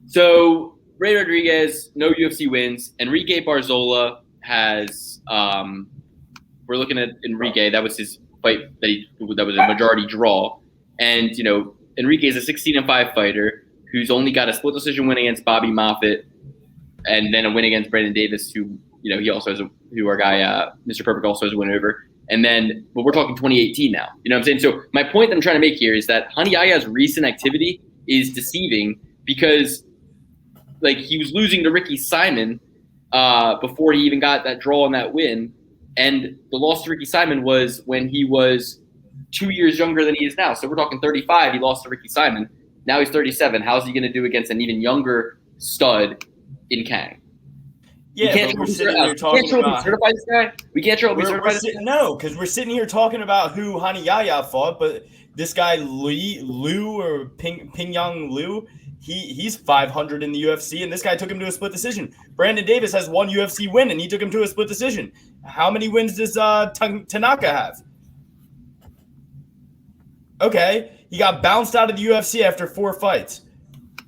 So Ray Rodriguez, no UFC wins. Enrique Barzola has. We're looking at Enrique. That was his fight that was a majority draw. And, you know, Enrique is a 16-5 fighter who's only got a split decision win against Bobby Moffitt and then a win against Brandon Davis, who, you know, he also has who our guy, Mr. Perfect, also has a win over. And then, but we're talking 2018 now. You know what I'm saying? So my point that I'm trying to make here is that Hani Yahya's recent activity is deceiving because, like, he was losing to Ricky Simon before he even got that draw and that win. And the loss to Ricky Simon was when he was 2 years younger than he is now. So we're talking 35. He lost to Ricky Simon. Now he's 37. How's he going to do against an even younger stud in Kang? Yeah, we can't we're sitting here talking about certify this guy. We can't certify this guy. No, because we're sitting here talking about who Hani Yahya fought, but this guy Liu or Pingyang Liu, he's 500 in the UFC, and this guy took him to a split decision. Brandon Davis has 1 UFC win, and he took him to a split decision. How many wins does Tanaka have? Okay, he got bounced out of the UFC after 4 fights.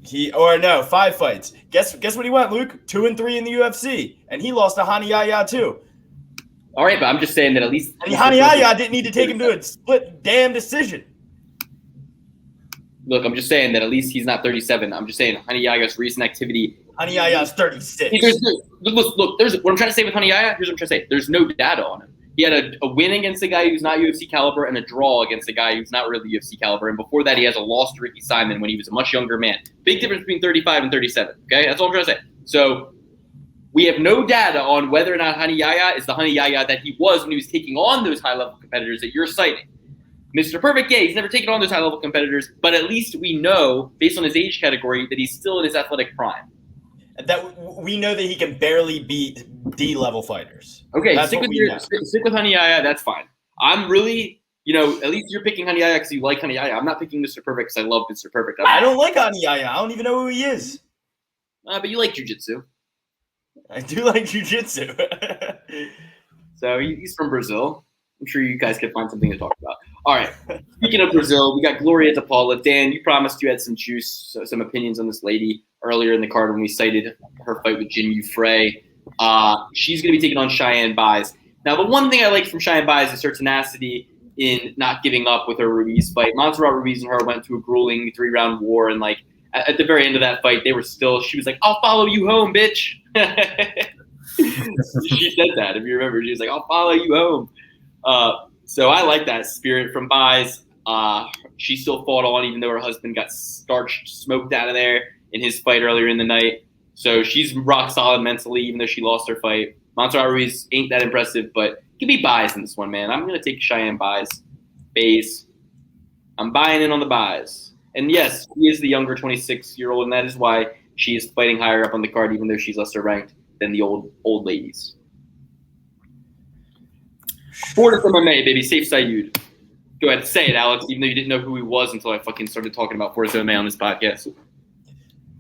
5 fights. Guess what he went, Luke? 2-3 in the UFC, and he lost to Hani Yahya too. All right, but I'm just saying that at least Hani Yahya didn't need to take him to a split damn decision. Look, I'm just saying that at least he's not 37. I'm just saying Hani Yahya's recent activity. Hani Yahya's 36. Look, there's what I'm trying to say with Hani Yahya. Here's what I'm trying to say. There's no data on him. He had a win against a guy who's not UFC caliber and a draw against a guy who's not really UFC caliber. And before that, he has a loss to Ricky Simon when he was a much younger man. Big difference between 35 and 37. Okay, that's all I'm trying to say. So we have no data on whether or not Hani Yahya is the Hani Yahya that he was when he was taking on those high-level competitors that you're citing. Mr. Perfect, yeah, he's never taken on those high-level competitors, but at least we know, based on his age category, that he's still in his athletic prime. That we know that he can barely beat D-level fighters. Okay, that's stick with Hani Yahya, that's fine. I'm really, at least you're picking Hani Yahya because you like Hani Yahya. I'm not picking Mr. Perfect because I love Mr. Perfect. I don't like Hani Yahya. I don't even know who he is. But you like jiu-jitsu. I do like jiu-jitsu. So he's from Brazil. I'm sure you guys could find something to talk about. All right. Speaking of Brazil, we got Gloria DePaula. Dan, you promised you had some juice, some opinions on this lady earlier in the card when we cited her fight with Jin Yu Frey. She's going to be taking on Cheyenne Buys. Now, the one thing I like from Cheyenne Buys is her tenacity in not giving up with her Ruiz fight. Montserrat Ruiz and her went to a grueling 3-round war, and at the very end of that fight, she was like, "I'll follow you home, bitch." She said that, if you remember. She was like, "I'll follow you home." So I like that spirit from Buys. She still fought on, even though her husband got smoked out of there in his fight earlier in the night. So she's rock solid mentally, even though she lost her fight. Montserrat Ruiz ain't that impressive, but give me Buys in this one, man. I'm going to take Cheyenne Buys. Bays. I'm buying in on the Buys. And yes, he is the younger 26-year-old, and that is why she is fighting higher up on the card, even though she's lesser ranked than the old ladies. Fortis MMA, baby. Safe Sayyid. Go ahead, say it, Alex, even though you didn't know who he was until I fucking started talking about Fortis MMA on this podcast.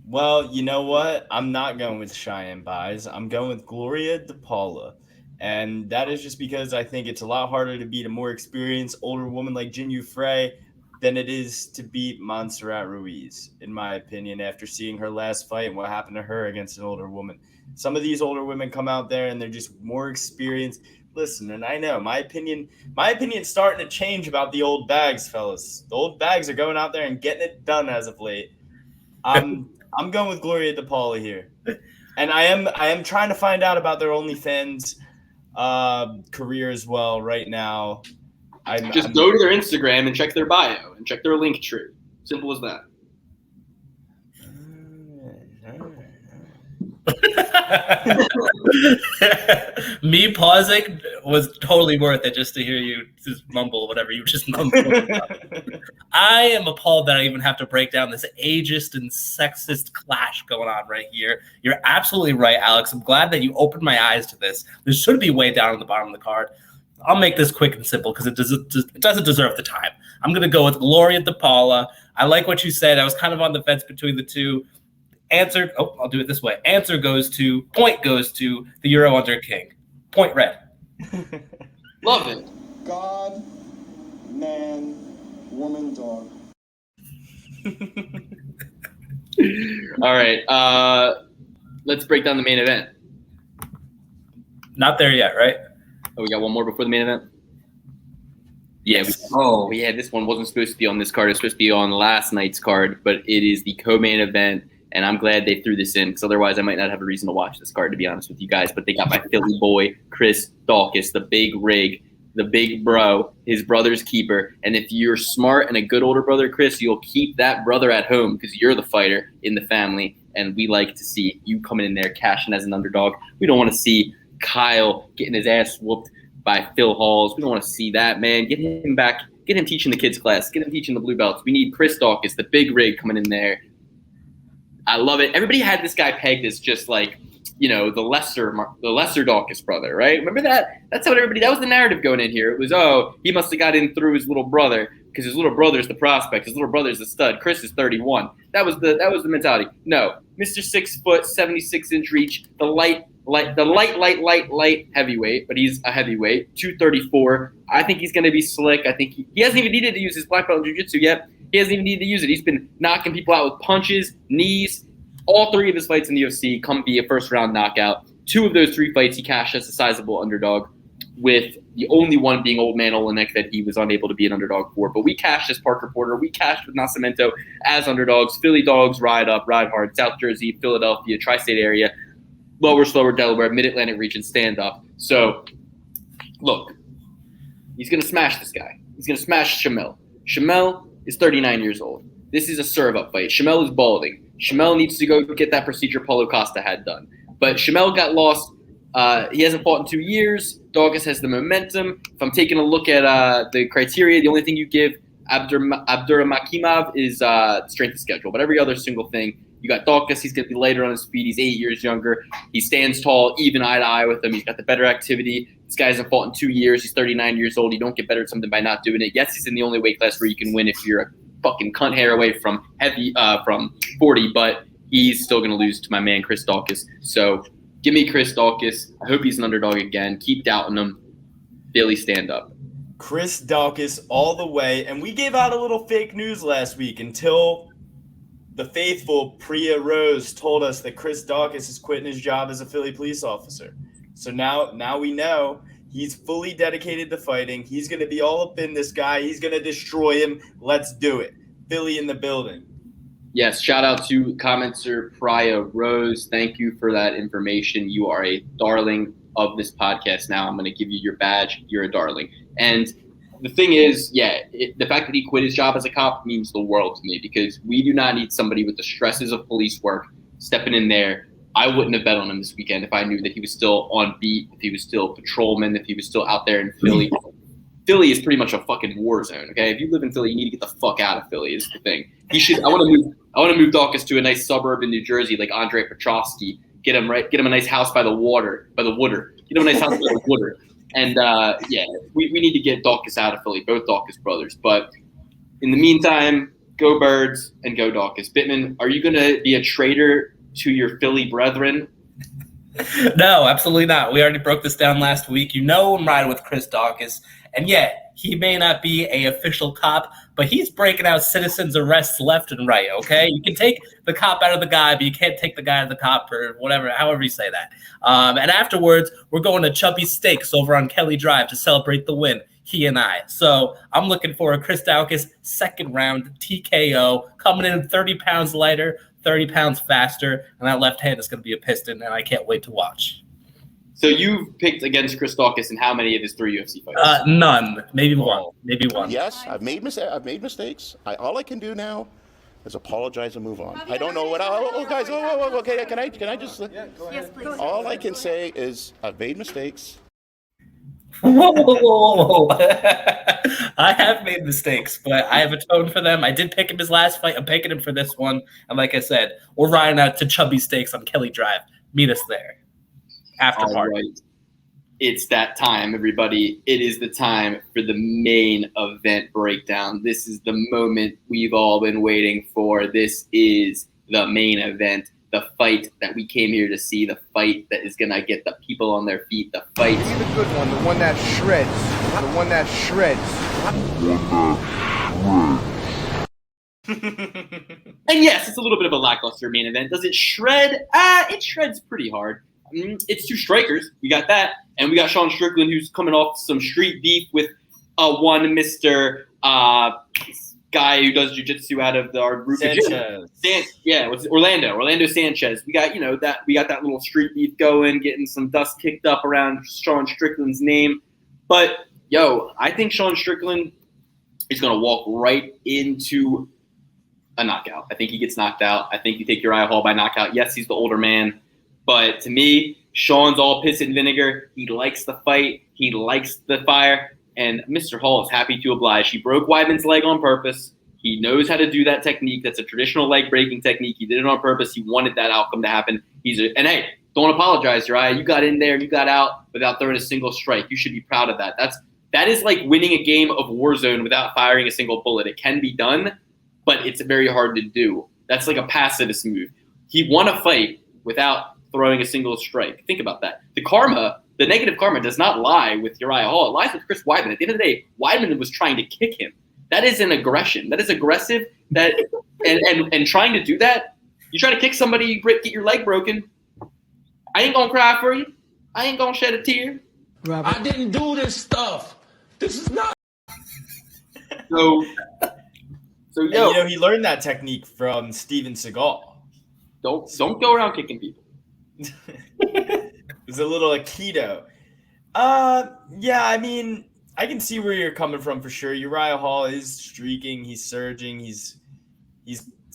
Well, you know what? I'm not going with Cheyenne Buys. I'm going with Gloria DePaula. And that is just because I think it's a lot harder to beat a more experienced, older woman like Jin Yu Frey than it is to beat Montserrat Ruiz, in my opinion, after seeing her last fight and what happened to her against an older woman. Some of these older women come out there and they're just more experienced. Listen, and I know my opinion's starting to change about the old bags, fellas. The old bags are going out there and getting it done as of late. I'm going with Gloria DePaula here. And I am trying to find out about their OnlyFans career as well right now. I'm go to their Instagram and check their bio and check their link tree. Simple as that. Me pausing was totally worth it just to hear you just mumble whatever you just mumbled. I am appalled that I even have to break down this ageist and sexist clash going on right here. You're absolutely right, Alex. I'm glad that you opened my eyes to this. This should be way down at the bottom of the card. I'll make this quick and simple because it doesn't deserve the time. I'm going to go with Gloria DePaula. I like what you said. I was kind of on the fence between the two. I'll do it this way. Point goes to the Euro Under King. Point red. Love it. God, man, woman, dog. All right. Let's break down the main event. Not there yet, right? Oh, we got one more before the main event? Yeah. This one wasn't supposed to be on this card. It was supposed to be on last night's card, but it is the co-main event, and I'm glad they threw this in because otherwise I might not have a reason to watch this card, to be honest with you guys. But they got my Philly boy, Chris Daukaus, the big rig, the big bro, his brother's keeper. And if you're smart and a good older brother, Chris, you'll keep that brother at home because you're the fighter in the family, and we like to see you coming in there cashing as an underdog. We don't want to see Kyle getting his ass whooped by Phil Halls. We don't want to see that, man. Get him back. Get him teaching the kids class. Get him teaching the blue belts. We need Chris Daukaus, the big rig, coming in there. I love it. Everybody had this guy pegged as just like, the lesser Daukaus brother, right? Remember that? That's how that was the narrative going in here. It was, he must have got in through his little brother because his little brother's the prospect. His little brother's the stud. Chris is 31. That was the mentality. No, Mr. 6 foot, 76 inch reach, the light heavyweight, but he's a heavyweight, 234. I think he's going to be slick. I think he hasn't even needed to use his black belt in jiu-jitsu yet. He hasn't even needed to use it. He's been knocking people out with punches, knees. All 3 of his fights in the UFC come via first-round knockout. 2 of those 3 fights he cashed as a sizable underdog, with the only one being Old Man Olenek that he was unable to be an underdog for. But we cashed as Parker Porter. We cashed with Nascimento as underdogs. Philly dogs ride up, ride hard. South Jersey, Philadelphia, tri-state area, lower, slower, Delaware, mid-Atlantic region, stand up. So, look, he's going to smash this guy. He's going to smash Shamil. Shamil is 39 years old. This is a serve-up fight. Shamil is balding. Shamil needs to go get that procedure Paulo Costa had done. But Shamil got lost. He hasn't fought in 2 years. Daukaus has the momentum. If I'm taking a look at the criteria, the only thing you give Abduramakimov is strength of schedule. But every other single thing, you got Daukaus. He's going to be lighter on his feet. He's 8 years younger. He stands tall, even eye to eye with him. He's got the better activity. This guy hasn't fought in 2 years. He's 39 years old. You don't get better at something by not doing it. Yes, he's in the only weight class where you can win if you're a fucking cunt hair away from 40, but he's still going to lose to my man Chris Daukaus. So give me Chris Daukaus. I hope he's an underdog again. Keep doubting him. Billy, stand up. Chris Daukaus all the way. And we gave out a little fake news last week until the faithful Priya Rose told us that Chris Daukaus is quitting his job as a Philly police officer. So now we know he's fully dedicated to fighting. He's going to be all up in this guy. He's going to destroy him. Let's do it. Philly in the building. Yes, shout out to commenter Priya Rose. Thank you for that information. You are a darling of this podcast now. I'm going to give you your badge. You're a darling. And the thing is, the fact that he quit his job as a cop means the world to me because we do not need somebody with the stresses of police work stepping in there. I wouldn't have bet on him this weekend if I knew that he was still on beat, if he was still patrolman, if he was still out there in Philly. Philly is pretty much a fucking war zone. Okay, if you live in Philly, you need to get the fuck out of Philly. Is the thing. He should. I want to move Daukaus to a nice suburb in New Jersey, like Andre Petrovsky. Get him a nice house by the water, by the water. Get him a nice house by the water. And we need to get Daukaus out of Philly, both Daukaus brothers. But in the meantime, go Birds and go Daukaus. Bittman, are you going to be a traitor to your Philly brethren? No, absolutely not. We already broke this down last week. I'm riding with Chris Daukaus. And he may not be an official cop, but he's breaking out citizens' arrests left and right, okay? You can take the cop out of the guy, but you can't take the guy out of the cop or whatever, however you say that. And afterwards, we're going to Chubby Steaks over on Kelly Drive to celebrate the win, he and I. So I'm looking for a Chris Daukaus second round TKO, coming in 30 pounds lighter, 30 pounds faster, and that left hand is going to be a piston, and I can't wait to watch. So you've picked against Chris Daukaus in how many of his 3 UFC fights? None. Maybe one. Maybe one. Yes, I've made mistakes. All I can do now is apologize and move on. I don't know what. Guys, okay. Can I just? Yes, please. All I can say is I've made mistakes. Whoa. I have made mistakes, but I have atoned for them. I did pick him his last fight. I'm picking him for this one. And like I said, we're riding out to Chubby Steaks on Kelly Drive. Meet us there. After party. Right. It's that time, everybody. It is the time for the main event breakdown. This is the moment we've all been waiting for. This is the main event. The fight that we came here to see, the fight that is going to get the people on their feet, the fight. Be the good one, the one that shreds, the one that shreds. And yes, it's a little bit of a lackluster main event. Does it shred? It shreds pretty hard. It's 2 strikers. We got that. And we got Sean Strickland, who's coming off some street beef with one Mr. Guy who does jiu-jitsu out of our group. Sanchez. What's it? Orlando Sanchez. We got that little street beef going, getting some dust kicked up around Sean Strickland's name. But I think Sean Strickland is gonna walk right into a knockout. I think he gets knocked out. I think you take Uriah Hall by knockout. Yes, he's the older man, but to me, Sean's all piss and vinegar. He likes the fight. He likes the fire. And Mr. Hall is happy to oblige. He broke Weidman's leg on purpose. He knows how to do that technique. That's a traditional leg breaking technique. He did it on purpose. He wanted that outcome to happen. And hey, don't apologize, Uriah. You got in there and you got out without throwing a single strike. You should be proud of that. That is like winning a game of Warzone without firing a single bullet. It can be done, but it's very hard to do. That's like a pacifist move. He won a fight without throwing a single strike. Think about that. The negative karma does not lie with Uriah Hall. It lies with Chris Weidman. At the end of the day, Weidman was trying to kick him. That is an aggression. That is aggressive. And trying to do that, you try to kick somebody, you get your leg broken. I ain't gonna cry for you. I ain't gonna shed a tear. I didn't do this stuff. This is not. So he learned that technique from Steven Seagal. Don't go around kicking people. It's a little Aikido. I mean, I can see where you're coming from for sure. Uriah Hall is streaking. He's surging. He's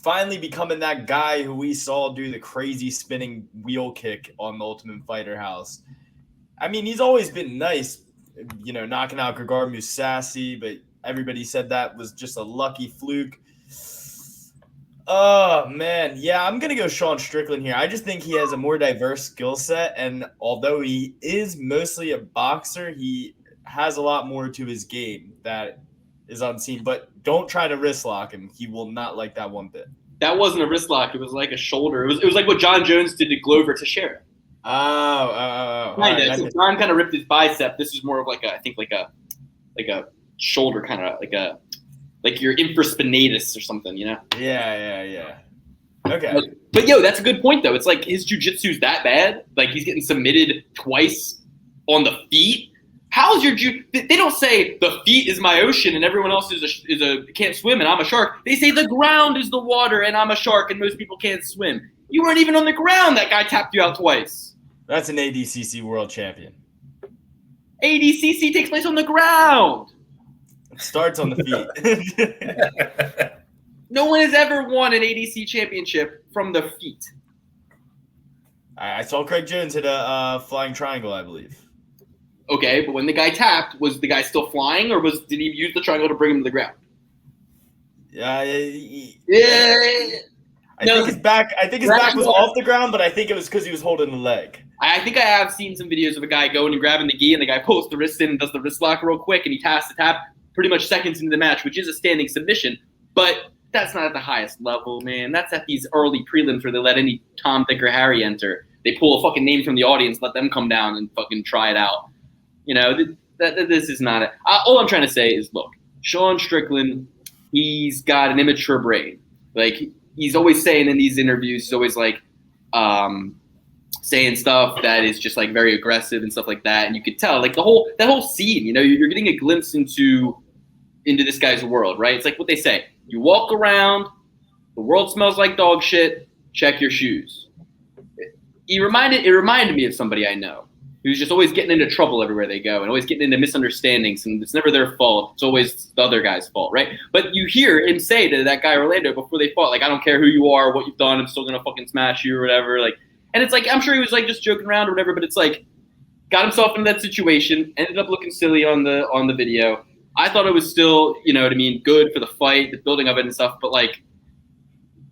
finally becoming that guy who we saw do the crazy spinning wheel kick on the Ultimate Fighter house. I mean, he's always been nice, knocking out Gegard Mousasi, but everybody said that was just a lucky fluke. Oh, man. Yeah, I'm going to go Sean Strickland here. I just think he has a more diverse skill set, and although he is mostly a boxer, he has a lot more to his game that is unseen. But don't try to wrist lock him. He will not like that one bit. That wasn't a wrist lock. It was like a shoulder. It was like what John Jones did to Glover Teixeira. Oh. Kind of. So John kind of ripped his bicep. This is more of like a shoulder kind of like your infraspinatus or something, Yeah. Okay. But that's a good point though. It's like his jiu-jitsu's that bad. Like he's getting submitted twice on the feet. How's your They don't say the feet is my ocean and everyone else is a can't swim and I'm a shark. They say the ground is the water and I'm a shark and most people can't swim. You weren't even on the ground. That guy tapped you out twice. That's an ADCC world champion. ADCC takes place on the ground. It starts on the feet. No one has ever won an ADC championship from the feet. I saw Craig Jones hit a flying triangle, I believe. Okay, but when the guy tapped, was the guy still flying, or did he use the triangle to bring him to the ground? Yeah. I No, think his back was off the ground, but I think it was because he was holding the leg. I think I have seen some videos of a guy going and grabbing the gi, and the guy pulls the wrist in and does the wrist lock real quick, and he taps the tap pretty much seconds into the match, which is a standing submission. But that's not at the highest level, man. That's at these early prelims where they let any Tom, Dick, or Harry enter. They pull a fucking name from the audience, let them come down and fucking try it out. This is not it. All I'm trying to say is, look, Sean Strickland, he's got an immature brain. Like, he's always saying in these interviews, he's always like saying stuff that is just like very aggressive and stuff like that. And you could tell, like, that whole scene, you're getting a glimpse into this guy's world, right? It's like what they say. You walk around, the world smells like dog shit, check your shoes. It reminded me of somebody I know who's just always getting into trouble everywhere they go and always getting into misunderstandings, and it's never their fault. It's always the other guy's fault, right? But you hear him say to that guy Orlando before they fought, like, I don't care who you are, what you've done, I'm still gonna fucking smash you or whatever. Like, and it's like, I'm sure he was like just joking around or whatever, but it's like, got himself into that situation, ended up looking silly on the video. I thought it was still, you know what I mean, good for the fight, the building of it and stuff, but like,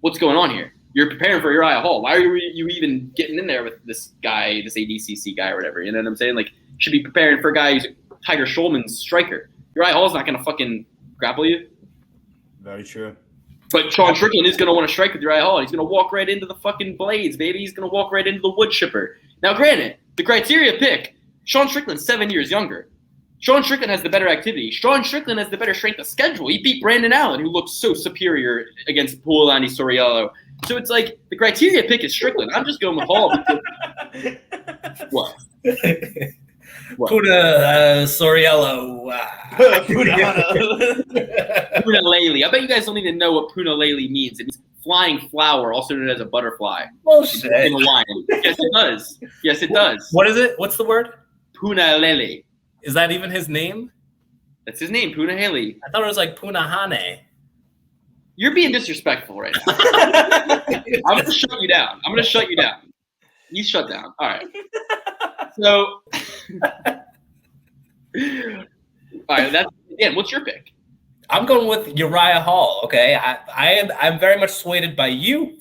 what's going on here? You're preparing for Uriah Hall. Why are you even getting in there with this guy, this ADCC guy or whatever? You know what I'm saying? Like, you should be preparing for a guy who's Tiger Schulman's striker. Uriah Hall's not going to fucking grapple you. Very true. But Sean Strickland is going to want to strike with Uriah Hall. He's going to walk right into the fucking blades, baby. He's going to walk right into the wood chipper. Now, granted, the criteria pick, Sean Strickland's 7 years younger. Sean Strickland has the better activity. Sean Strickland has the better strength of schedule. He beat Brandon Allen, who looked so superior against Puolani Soriello. So it's like the criteria pick is Strickland. I'm just going with Hall. What? Puna Soriello. Puna Lele. I bet you guys don't even know what Puna Lele means. It means flying flower, also known as a butterfly. Oh, shit. In a line. Yes, it does. Yes, it does. What is it? What's the word? Puna Lele. Is that even his name? That's his name, Puna Haley. I thought it was like Punahane. You're being disrespectful right now. I'm going to shut you down. You shut down. All right. So, all right. That's again. What's your pick? I'm going with Uriah Hall. Okay, I'm very much swayed by you.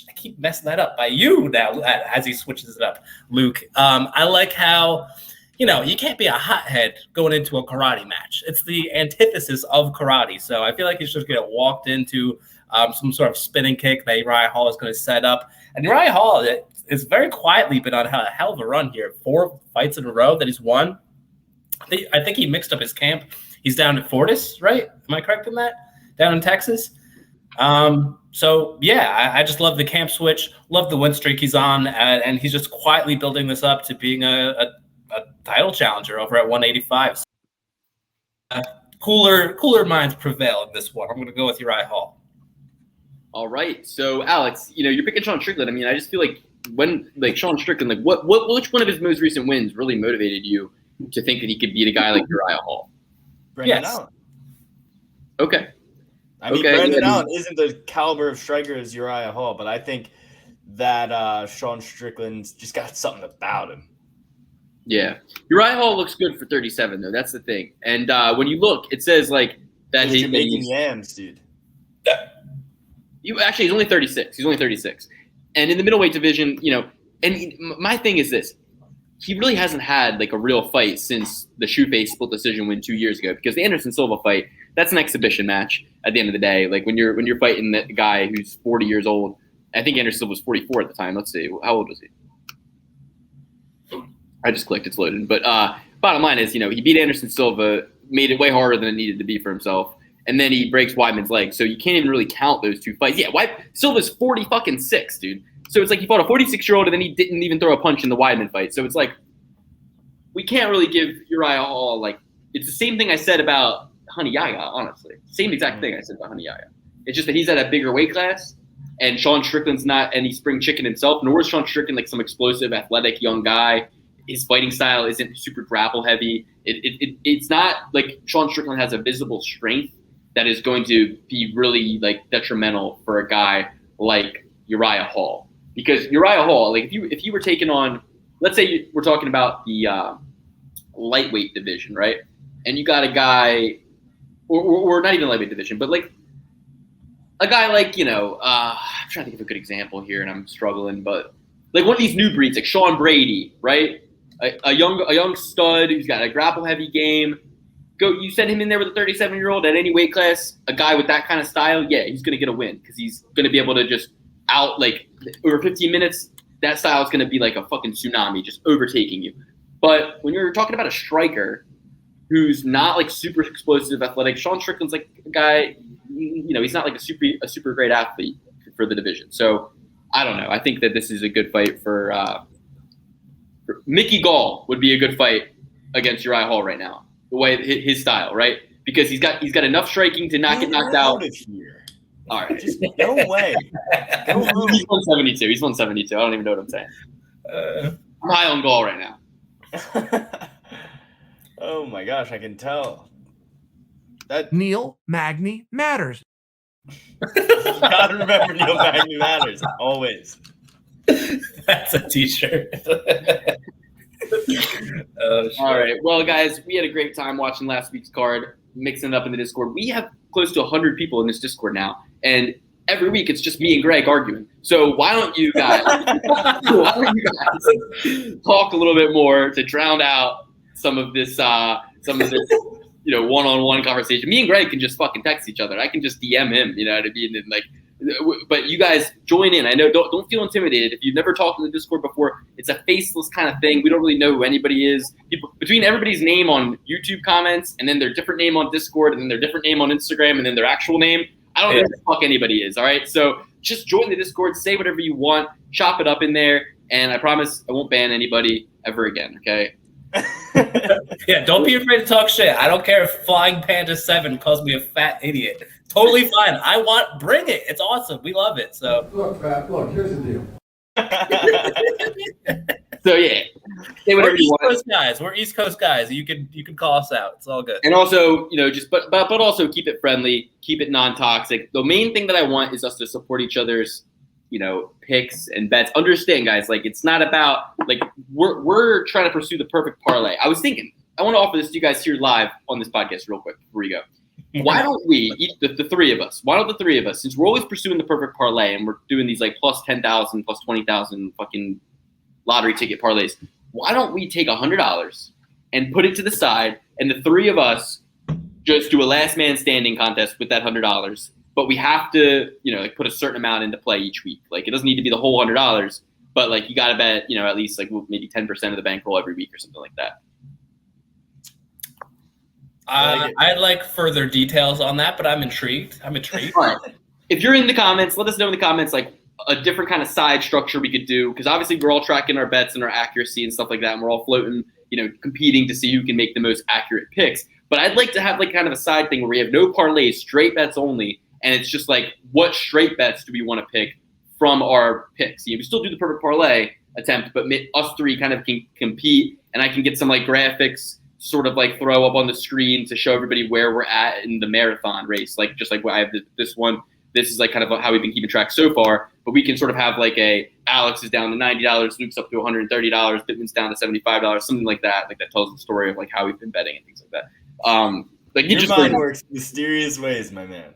I keep messing that up by you now as he switches it up, Luke. I like how, you know, you can't be a hothead going into a karate match. It's the antithesis of karate. So I feel like he's just going to walked into some sort of spinning kick that Uriah Hall is going to set up. And Uriah Hall is very quietly been on a hell of a run here. 4 fights in a row that he's won. I think he mixed up his camp. He's down at Fortis, right? Am I correct in that? Down in Texas. So, yeah, I just love the camp switch. Love the win streak he's on. And he's just quietly building this up to being a title challenger over at 185. Cooler minds prevail in this one. I'm going to go with Uriah Hall. All right. So, Alex, you know, you're picking Sean Strickland. I mean, I just feel like when, like, Sean Strickland, like, which one of his most recent wins really motivated you to think that he could beat a guy like Uriah Hall? Brandon Allen. Okay. I mean, Brandon Allen isn't the caliber of striker as Uriah Hall, but I think that Sean Strickland's just got something about him. Yeah. Uriah Hall looks good for 37, though. That's the thing. And when you look, it says, like, that he's making yams, dude. Actually, he's only 36. He's only 36. And in the middleweight division, you know, and my thing is this. He really hasn't had, like, a real fight since the Shoeface split decision win 2 years ago, because the Anderson Silva fight, that's an exhibition match at the end of the day. Like, when you're fighting the guy who's 40 years old, I think Anderson Silva was 44 at the time. Let's see. How old was he? I just clicked. It's loaded. But bottom line is, you know, he beat Anderson Silva, made it way harder than it needed to be for himself, and then he breaks Weidman's leg. So you can't even really count those 2 fights. Yeah, Silva's 40-6, dude. So it's like he fought a 46-year-old and then he didn't even throw a punch in the Weidman fight. So it's like we can't really give Uriah Hall, like, it's the same thing I said about Honey Yaya, honestly. Same exact thing I said about Honey Yaya. It's just that he's at a bigger weight class, and Sean Strickland's not any spring chicken himself, nor is Sean Strickland like some explosive, athletic young guy. His fighting style isn't super grapple heavy. It's not like Sean Strickland has a visible strength that is going to be really, like, detrimental for a guy like Uriah Hall. Because Uriah Hall, like, if you were taking on, let's say we're talking about the lightweight division, right? And you got a guy, or not even lightweight division, but like a guy like, you know, I'm trying to think of a good example here, and I'm struggling, but like one of these new breeds, like Sean Brady, right? A young stud who's got a grapple heavy game. You send him in there with a 37-year-old at any weight class, a guy with that kind of style, yeah, he's gonna get a win because he's gonna be able to just out, like, over 15 minutes, that style is going to be like a fucking tsunami, just overtaking you. But when you're talking about a striker who's not, like, super explosive, athletic, Sean Strickland's like a guy, you know, he's not like a super great athlete for the division. So I don't know. I think that this is a good fight for Mickey Gall would be a good fight against Uriah Hall right now, the way his style, right? Because he's got enough striking to not get knocked out. All right. Just no way. Go home. He's 172. He's 172. I don't even know what I'm saying. I'm high on Gall right now. Oh my gosh, I can tell. Neil Magny matters. Gotta remember Neil Magny matters always. That's a t-shirt. All right. Well, guys, we had a great time watching last week's card, mixing it up in the Discord. We have close to 100 people in this Discord now, and every week it's just me and Greg arguing. So why don't you guys talk a little bit more to drown out some of this one-on-one conversation. Me and Greg can just fucking text each other. I can just DM him, you know what I mean? And but you guys join in. I know, don't feel intimidated. If you've never talked in the Discord before, it's a faceless kind of thing. We don't really know who anybody is. Between everybody's name on YouTube comments and then their different name on Discord and then their different name on Instagram and then their actual name, I don't know who the fuck anybody is, all right? So just join the Discord, say whatever you want, chop it up in there, and I promise I won't ban anybody ever again, okay? Yeah, don't be afraid to talk shit. I don't care if Flying Panda 7 calls me a fat idiot. Totally fine. Bring it. It's awesome. We love it. So Look, Pat, here's the deal. So yeah, say whatever you want. Coast guys. We're East Coast guys. You can call us out. It's all good. And also, but also keep it friendly, keep it non-toxic. The main thing that I want is us to support each other's, picks and bets. Understand, guys, it's not about we're trying to pursue the perfect parlay. I was thinking, I want to offer this to you guys here live on this podcast real quick before we go. Why don't we, the three of us, since we're always pursuing the perfect parlay and we're doing these plus 10,000, plus 20,000 fucking lottery ticket parlays, why don't we take $100 and put it to the side and the three of us just do a last man standing contest with that $100? But we have to, put a certain amount into play each week. It doesn't need to be the whole $100, but you got to bet, at least maybe 10% of the bankroll every week or something like that. I'd like further details on that, but I'm intrigued. All right. If you're in the comments, let us know in the comments, a different kind of side structure we could do. Because obviously we're all tracking our bets and our accuracy and stuff like that. And we're all floating, competing to see who can make the most accurate picks. But I'd like to have kind of a side thing where we have no parlays, straight bets only. And it's just what straight bets do we want to pick from our picks? We still do the perfect parlay attempt, but us three kind of can compete. And I can get some graphics sort of throw up on the screen to show everybody where we're at in the marathon race. I have this one. This is kind of how we've been keeping track so far. But we can sort of have Alex is down to $90, Luke's up to $130, Pittman's down to $75, something like that. That tells the story of how we've been betting and things like that. Your mind works mysterious ways, my man.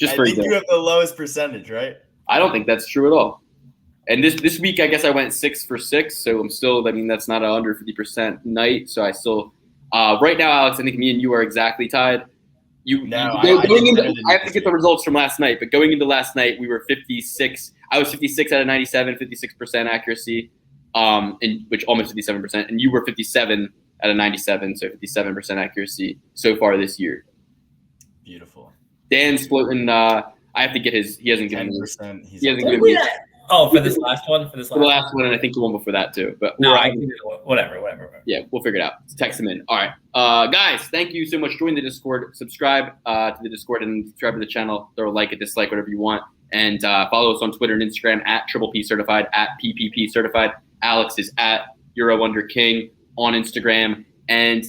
I think you have the lowest percentage, right? I don't think that's true at all. And this week, I guess I went 6 for 6, so I'm still. That's not a under 50% night. So I still, right now, Alex, I think me and you are exactly tied. I have to get the results from last night, but going into last night, we were 56. I was 56 out of 97, 56% accuracy, which almost 57%, and you were 57 out of 97, so 57% accuracy so far this year. Beautiful. Dan's floating. I have to get his. He hasn't given me. He hasn't given me. Oh, for this last one? For the last one, and I think the one before that too. But no, whatever. Yeah, we'll figure it out. Text him in. All right. Guys, thank you so much. Join the Discord. Subscribe to the Discord and subscribe to the channel. Throw a like, a dislike, whatever you want. And follow us on Twitter and Instagram at Triple Certified, at PPP Certified. Alex is at EuroWonderKing on Instagram. And,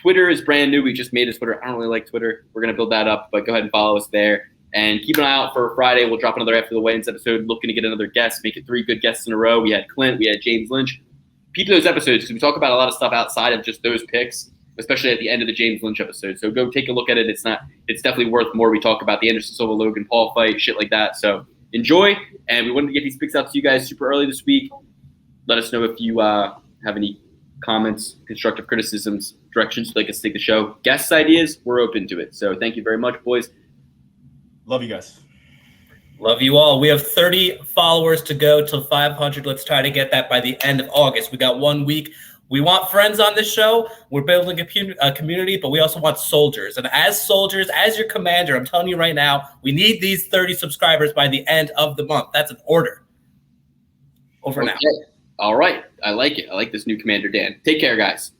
Twitter is brand new. We just made a Twitter. I don't really like Twitter. We're going to build that up, but go ahead and follow us there. And keep an eye out for Friday. We'll drop another After the Weigh-Ins episode, looking to get another guest, make it 3 good guests in a row. We had Clint, we had James Lynch. Peep those episodes because we talk about a lot of stuff outside of just those picks, especially at the end of the James Lynch episode. So go take a look at it. It's definitely worth more. We talk about the Anderson Silva, Logan Paul fight, shit like that. So enjoy. And we wanted to get these picks out to you guys super early this week. Let us know if you have any comments, constructive criticisms, directions you'd like us to take the show. Guest ideas, we're open to it. So thank you very much, boys. Love you guys. Love you all. We have 30 followers to go till 500. Let's try to get that by the end of August. We got 1 week. We want friends on this show. We're building a community, but we also want soldiers. And as soldiers, as your commander, I'm telling you right now, we need these 30 subscribers by the end of the month. That's an order. Over now. All right. I like it. I like this new Commander Dan. Take care, guys.